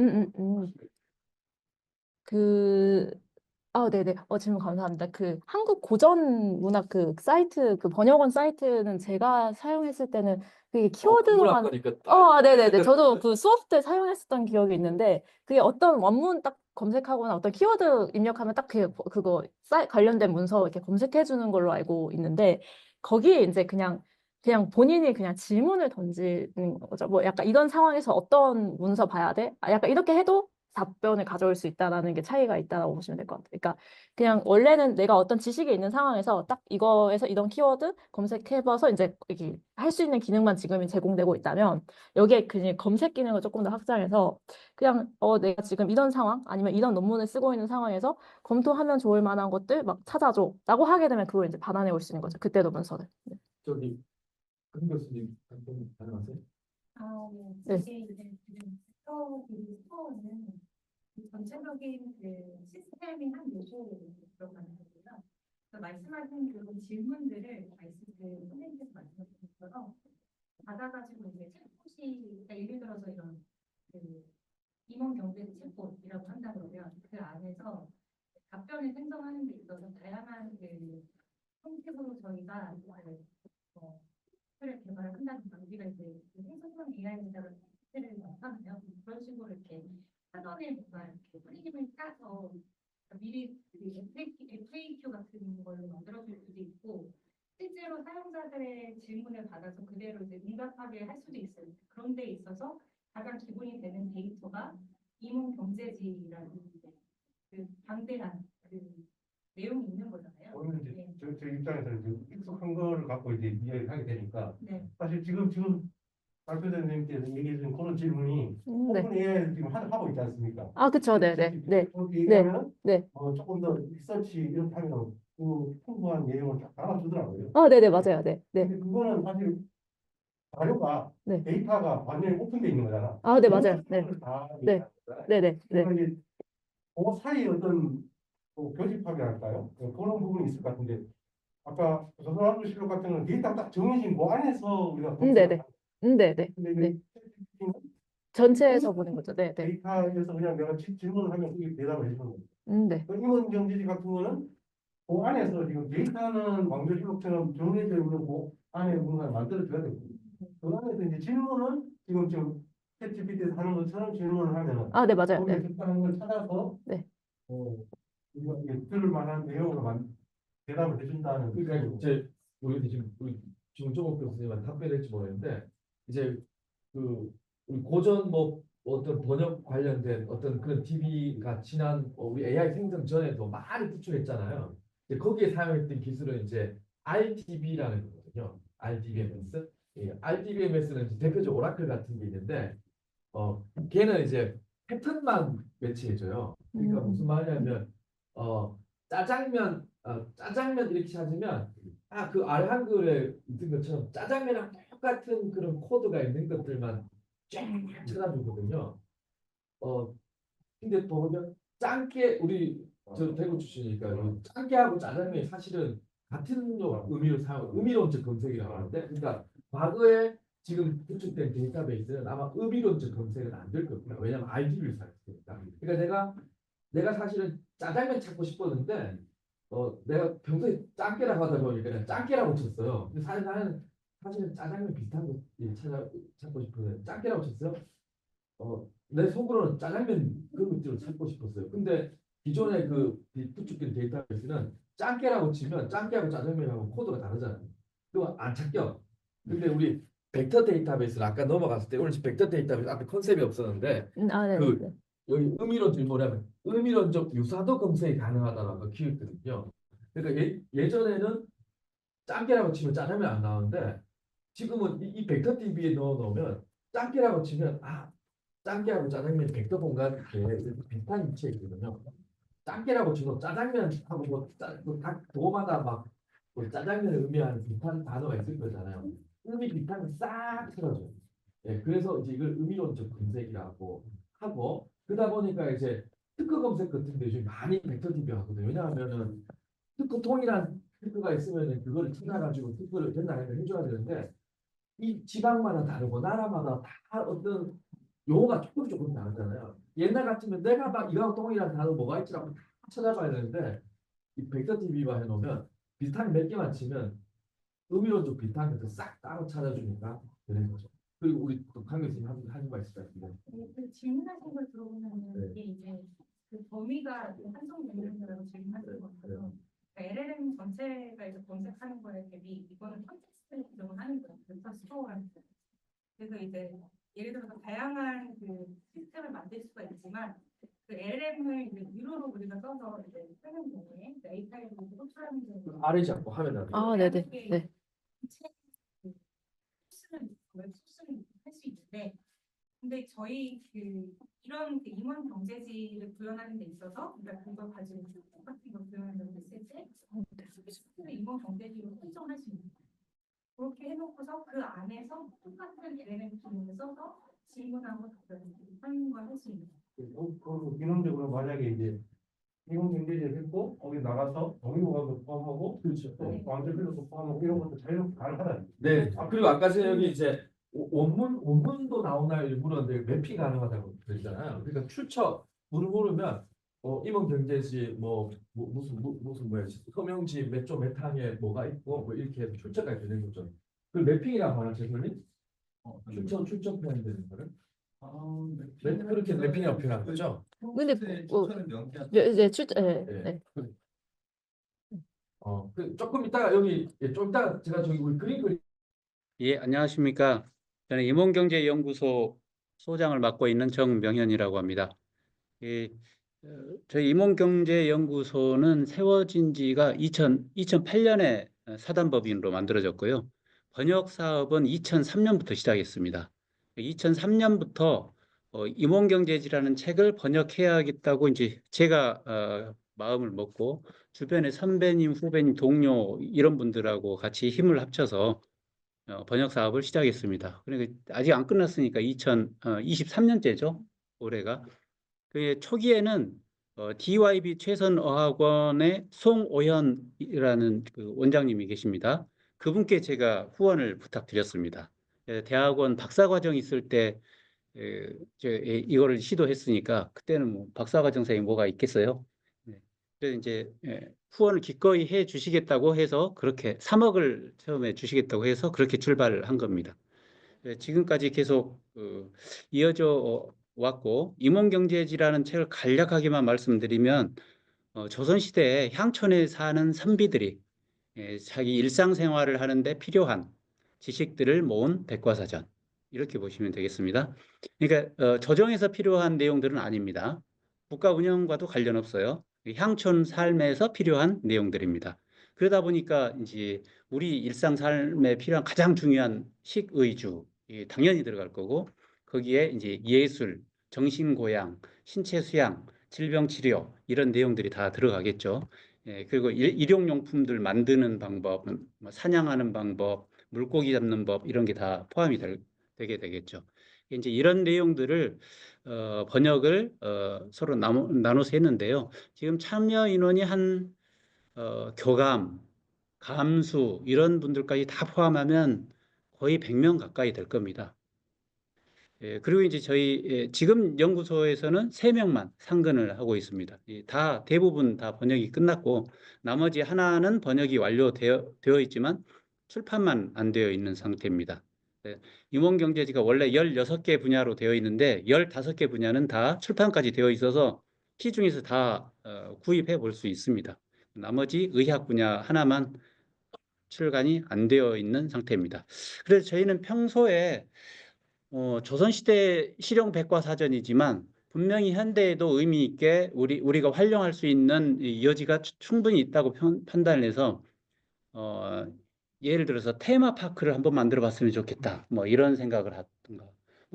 Speaker 1: 그, 네네. 질문 감사합니다. 한국 고전 문학 사이트, 번역원 사이트는 제가 사용했을 때는 그게 키워드로만,
Speaker 2: 국문학과니까
Speaker 1: 네네네. 저도 그 수업 때 사용했었던 기억이 있는데, 그게 어떤 원문 딱 검색하거나 어떤 키워드 입력하면 딱 그거 관련된 문서 이렇게 검색해 주는 걸로 알고 있는데, 거기에 이제 그냥 본인이 그냥 질문을 던지는 거죠. 뭐 약간 이런 상황에서 어떤 문서 봐야 돼? 약간 이렇게 해도 답변을 가져올 수 있다라는 게 차이가 있다라고 보시면 될 것 같아요. 그러니까 그냥 원래는 내가 어떤 지식이 있는 상황에서 딱 이거에서 이런 키워드 검색해봐서 이제 이렇게 할 수 있는 기능만 지금 제공되고 있다면 여기에 그냥 검색 기능을 조금 더 확장해서 그냥 내가 지금 이런 상황 아니면 이런 논문을 쓰고 있는 상황에서 검토하면 좋을 만한 것들 막 찾아줘라고 하게 되면 그걸 이제 받아내 올 수 있는 거죠. 그때도 문서를. 네.
Speaker 2: 저기 금 교수님 한번 가능하세요?
Speaker 1: 네.
Speaker 5: 이게 이제 지금 스토어는 전체적인 그 시스템이 한 요소로 들어가는 거고요. 말씀하신 그런 질문들을 그 선생님께서 말씀하신 것처럼 받아가지고 이제 챗봇이 그러니까 예를 들어서 이런 그 임원 경제 챗봇이라고 한다 그러면 그 안에서 답변을 생성하는 데 있어서 다양한 그 형식으로 저희가 를 개발을 한다든가 우리가 이제 생성성 AI에다가 를 넣잖아요. 그런 식으로 이렇게 사전에 뭔가 이렇게 프레임을 짜서 미리 FAQ 같은 걸로 만들어줄 수도 있고 실제로 사용자들의 질문을 받아서 그대로 이제 응답하게 할 수도 있어요. 그런 데 있어서 가장 기본이 되는 데이터가 임원 경제지라는 그 방대한 그 내용이 있는 거잖아요.
Speaker 3: 오늘 이제
Speaker 5: 네.
Speaker 3: 저 입장에서 이제 익숙한 거를 갖고 이제 이야기하게 되니까
Speaker 5: 네.
Speaker 3: 사실 지금 박 교수님께서 얘기해 주신 그런 질문이
Speaker 1: 네.
Speaker 3: 오픈 AI에서 지금 하고 있지 않습니까?
Speaker 1: 아, 그쵸. 네, 네, 네,
Speaker 3: 얘기하면
Speaker 1: 네.
Speaker 3: 조금 더 리서치 이렇게 하면 그 풍부한 내용을 쫙 담아주더라고요.
Speaker 1: 아, 네, 네, 맞아요. 네, 네,
Speaker 3: 근데 그거는 사실 자료가
Speaker 1: 네.
Speaker 3: 데이터가 완전히 오픈돼 있는 거잖아.
Speaker 1: 아, 네, 맞아요. 네,
Speaker 3: 다
Speaker 1: 네.
Speaker 3: 얘기하는 거잖아요.
Speaker 1: 네, 네, 네.
Speaker 3: 그러니까 이제 그 사이에 어떤 교집합이 할까요? 그런 부분이 있을 것 같은데 아까 조선왕조실록 같은 경우는 데이터 딱 정해진 그 안에서 우리가
Speaker 1: 네, 네. 네, 네.
Speaker 3: 근데
Speaker 1: 네.
Speaker 3: 챗GPT는
Speaker 1: 전체에서 보는 거죠. 네, 네.
Speaker 3: 데이터에서 그냥 내가 질문을 하면 그게 대답을 해주는 거죠.
Speaker 1: 네.
Speaker 3: 그 임원 경제지 같은 거는 그 안에서 지금 데이터는 왕조실록처럼 정해져 있는 그 안에 뭔가 만들어줘야 되고 그 안에서 이제 질문은 지금 챗GPT에서 하는 것처럼 질문을 하면은
Speaker 1: 아, 네, 맞아요.
Speaker 3: 거기에
Speaker 1: 네.
Speaker 3: 적당한 걸 찾아서
Speaker 1: 네.
Speaker 3: 우리가 이게 들을 만한 내용으로 대답을 해준다는
Speaker 2: 그러니까 이제 우리 정종욱 교수님한테 답변할지 모르겠는데 이제 그 우리 고전 뭐 어떤 번역 관련된 어떤 그런 TV가 지난 우리 AI 생성 전에도 많이 구축했잖아요. 이제 거기에 사용했던 기술은 이제 RTB라는 거거든요. RTBMS. RTBMS는 대표적 오라클 같은 게 있는데 걔는 이제 패턴만 매치해줘요. 그러니까 무슨 말이냐면 짜장면 이렇게 찾으면 그 알 한글에 있는 것처럼 짜장면이랑 똑같은 그런 코드가 있는 것들만 쫙 찾아주거든요. 근데 보면 짱깨 우리 저 대구 출신이니까 짱깨하고 짜장면이 사실은 같은 의미로 사용 의미론적 검색이라고 하는데 그러니까 과거에 지금 구축된 데이터베이스는 아마 의미론적 검색은 안 될 겁니다. 왜냐하면 RDB를 사용했으니까. 그러니까 내가 사실은 짜장면 찾고 싶었는데 내가 평소에 짱깨라고 하다 보니까 그냥 짱깨라고 쳤어요. 근데 사실은 짜장면 비슷한 거 찾고 싶어서 짱깨라고 쳤어요. 내 속으로는 짜장면 그런 것들을 찾고 싶었어요. 근데 기존의 그 구축된 데이터베이스는 짱깨라고 치면 짱깨하고 짜장면하고 코드가 다르잖아요. 그거 안 찾겨. 근데 우리 벡터 데이터베이스는 아까 넘어갔을 때 오늘 벡터 데이터베이스 앞에 컨셉이 없었는데
Speaker 1: 아, 네,
Speaker 2: 그
Speaker 1: 네.
Speaker 2: 여기 의미론적이 뭐냐면 의미론적 유사도 검색이 가능하다라고 키웠거든요. 그러니까 예전에는 짱깨라고 치면 짜장면 안 나오는데 지금은 이 벡터 DB에 넣어 놓으면 짱깨라고 치면 짱깨하고 짜장면이 벡터 공간 이렇게 비슷한 위치에 있거든요. 짱깨라고 치고 짜장면하고 각 도마다 뭐 짜장면을 의미하는 비슷한 단어가 있을 거잖아요. 의미 비슷한 거싹 틀어줘요. 그래서 이제 이걸 의미론적 검색이라고 하고 그러다 보니까 이제 특허 검색 같은 데 요즘 많이 벡터 DB 하거든요. 왜냐하면은 특허 통일한 특허가 있으면은 그거를 찾아가지고 특허를 전달을 해줘야 되는데 이 지방마다 다르고 나라마다 다 어떤 용어가 조금 다르잖아요. 옛날 같으면 내가 막 이거하고 동일한 단어 뭐가 있지라고 다 찾아봐야 되는데 이 벡터 DB만 해놓으면 비슷한 몇 개만 치면 의미론적 비슷한 것들 싹 따로 찾아주니까 되는 거죠. 그리고 우리 강 교수님 하는 말씀 있습니다.
Speaker 5: 그 질문하신 걸 들어보면
Speaker 2: 네.
Speaker 5: 이게 이제 그 범위가 한정 되는다고 질문하신 거예요. 그러니까 LLM 전체가 이제 검색하는 거에 대비 이거는 컨텍스트를 구성을 하는 거예요. 벡터 스토어라는 거. 그래서 이제 예를 들어서 다양한 그 시스템을 만들 수가 있지만 그 LLM을 이제 유료로 우리가 써서 이제 쓰는 경우에 API를 호출하는 경우에
Speaker 2: 아래 잡고 화면 나오게.
Speaker 1: 아, 네네. 네.
Speaker 5: 소스는 할 수 있는데, 근데 저희 이런 임원 경제지를 구현하는 데 있어서, 그러니까 그걸 가지고 출국 같은 걸 구현하려고 했을 때, 스스로 임원 경제지로 선정할 수 있는 거예요. 그렇게 해놓고서 그 안에서 똑같은 LLM 기능을 써서 질문하고 답변하는 걸 할 수 있는 거예요.
Speaker 3: 그 기능적으로 만약에 이제 이용 경제지를 했고 거기 나가서 동의보감도 포함하고
Speaker 2: 그렇죠.
Speaker 3: 또 왕들필로도 포함하고 이런 것도 자유롭게 가능하다.
Speaker 2: 네. 그리고 아까 전에 여기 이제 원문도 나오나요? 물었는데 매핑 가능하다고 그러잖아요. 그러니까 출처 물으면 임원 경제지 무슨 뭐야 서명지 몇 조 몇 항에 뭐가 있고 뭐 이렇게 해서 출처가 되는 거죠. 그 매핑이라고 하나 재선님? 출처 표현되는 거를? 그렇게 매핑이라고 표현한 거죠?
Speaker 1: 근데
Speaker 4: 추천은 명쾌한.
Speaker 1: 네, 네, 네,
Speaker 2: 네.
Speaker 1: 네.
Speaker 2: 조금 이따가 좀 이따가 제가 저기 우리 그림
Speaker 6: 예, 안녕하십니까. 저는 임원경제연구소 소장을 맡고 있는 정명현이라고 합니다. 저희 임원경제연구소는 세워진 지가 2008년에 사단법인으로 만들어졌고요. 번역 사업은 2003년부터 시작했습니다. 2003년부터 임원경제지라는 책을 번역해야겠다고 이제 제가 마음을 먹고 주변의 선배님, 후배님, 동료 이런 분들하고 같이 힘을 합쳐서 번역 사업을 시작했습니다. 그러니까 아직 안 끝났으니까 2023년째죠. 올해가. 그 초기에는 DYB 최선어학원의 송오현이라는 그 원장님이 계십니다. 그분께 제가 후원을 부탁드렸습니다. 대학원 박사과정 있을 때 이거를 시도했으니까 그때는 뭐 박사과정생이 뭐가 있겠어요. 네. 그래서 이제 후원을 기꺼이 해 주시겠다고 해서 그렇게 3억을 처음에 주시겠다고 해서 그렇게 출발을 한 겁니다. 지금까지 계속 이어져 왔고 임원경제지라는 책을 간략하게만 말씀드리면 조선시대에 향촌에 사는 선비들이 자기 일상생활을 하는데 필요한 지식들을 모은 백과사전 이렇게 보시면 되겠습니다. 그러니까 조정에서 필요한 내용들은 아닙니다. 국가 운영과도 관련 없어요. 향촌 삶에서 필요한 내용들입니다. 그러다 보니까 이제 우리 일상 삶에 필요한 가장 중요한 식의주 당연히 들어갈 거고 거기에 이제 예술, 정신고양, 신체 수양, 질병치료 이런 내용들이 다 들어가겠죠. 그리고 일용용품들 만드는 방법, 뭐 사냥하는 방법, 물고기 잡는 법 이런 게 다 포함이 되게 되겠죠. 이제 이런 내용들을 번역을 서로 나눠서 했는데요. 지금 참여 인원이 한 교감, 감수 이런 분들까지 다 포함하면 거의 100명 가까이 될 겁니다. 그리고 이제 저희 지금 연구소에서는 3명만 상근을 하고 있습니다. 대부분 다 번역이 끝났고 나머지 하나는 번역이 완료되어 있지만 출판만 안 되어 있는 상태입니다. 임원경제지가 원래 16개 분야로 되어 있는데 15개 분야는 다 출판까지 되어 있어서 시중에서 다 구입해 볼 수 있습니다. 나머지 의학 분야 하나만 출간이 안 되어 있는 상태입니다. 그래서 저희는 평소에 조선시대 실용 백과사전이지만 분명히 현대에도 의미 있게 우리가 활용할 수 있는 이 여지가 충분히 있다고 판단을 해서 예를 들어서 테마파크를 한번 만들어 봤으면 좋겠다. 뭐 이런 생각을 하던가.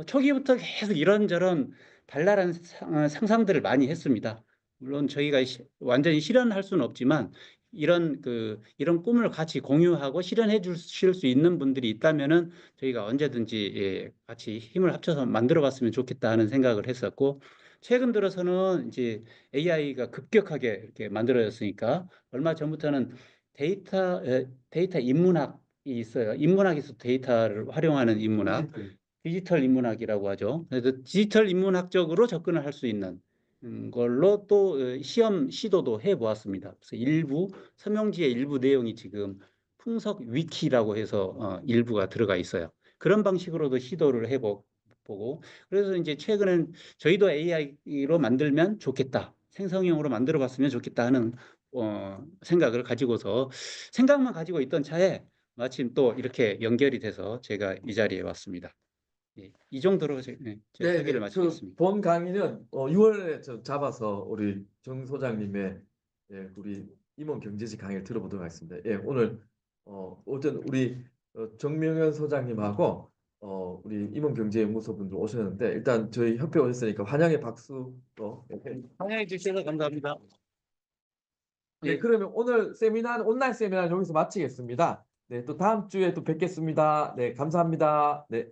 Speaker 6: 초기부터 계속 이런저런 발랄한 상상들을 많이 했습니다. 물론 저희가 완전히 실현할 수는 없지만 이런 꿈을 같이 공유하고 실현해 주실 수 있는 분들이 있다면은 저희가 언제든지 같이 힘을 합쳐서 만들어 봤으면 좋겠다 하는 생각을 했었고 최근 들어서는 이제 AI가 급격하게 이렇게 만들어졌으니까 얼마 전부터는 데이터 인문학이 있어요. 인문학에서 데이터를 활용하는 인문학, 디지털 인문학이라고 하죠. 그래서 디지털 인문학적으로 접근을 할 수 있는 걸로 또 시험 시도도 해보았습니다. 그래서 서명지의 일부 내용이 지금 풍석 위키라고 해서 일부가 들어가 있어요. 그런 방식으로도 시도를 해보고 그래서 이제 최근엔 저희도 AI로 만들면 좋겠다. 생성형으로 만들어 봤으면 좋겠다 하는 생각을 가지고서 생각만 가지고 있던 차에 마침 또 이렇게 연결이 돼서 제가 이 자리에 왔습니다. 예, 이 정도로 제 소개를 마치겠습니다.
Speaker 2: 본 강의는 6월에 좀 잡아서 우리 정 소장님의 우리 임원 경제지 강의를 들어보도록 하겠습니다. 예, 오늘 어쨌든 우리 정명현 소장님하고 우리 임원 경제연구소 분들 오셨는데 일단 저희 협회 오셨으니까 환영의 박수.
Speaker 6: 환영해 주셔서 감사합니다.
Speaker 2: 네, 그러면 오늘 세미나는 온라인 세미나는 여기서 마치겠습니다. 네, 또 다음 주에 또 뵙겠습니다. 네, 감사합니다. 네.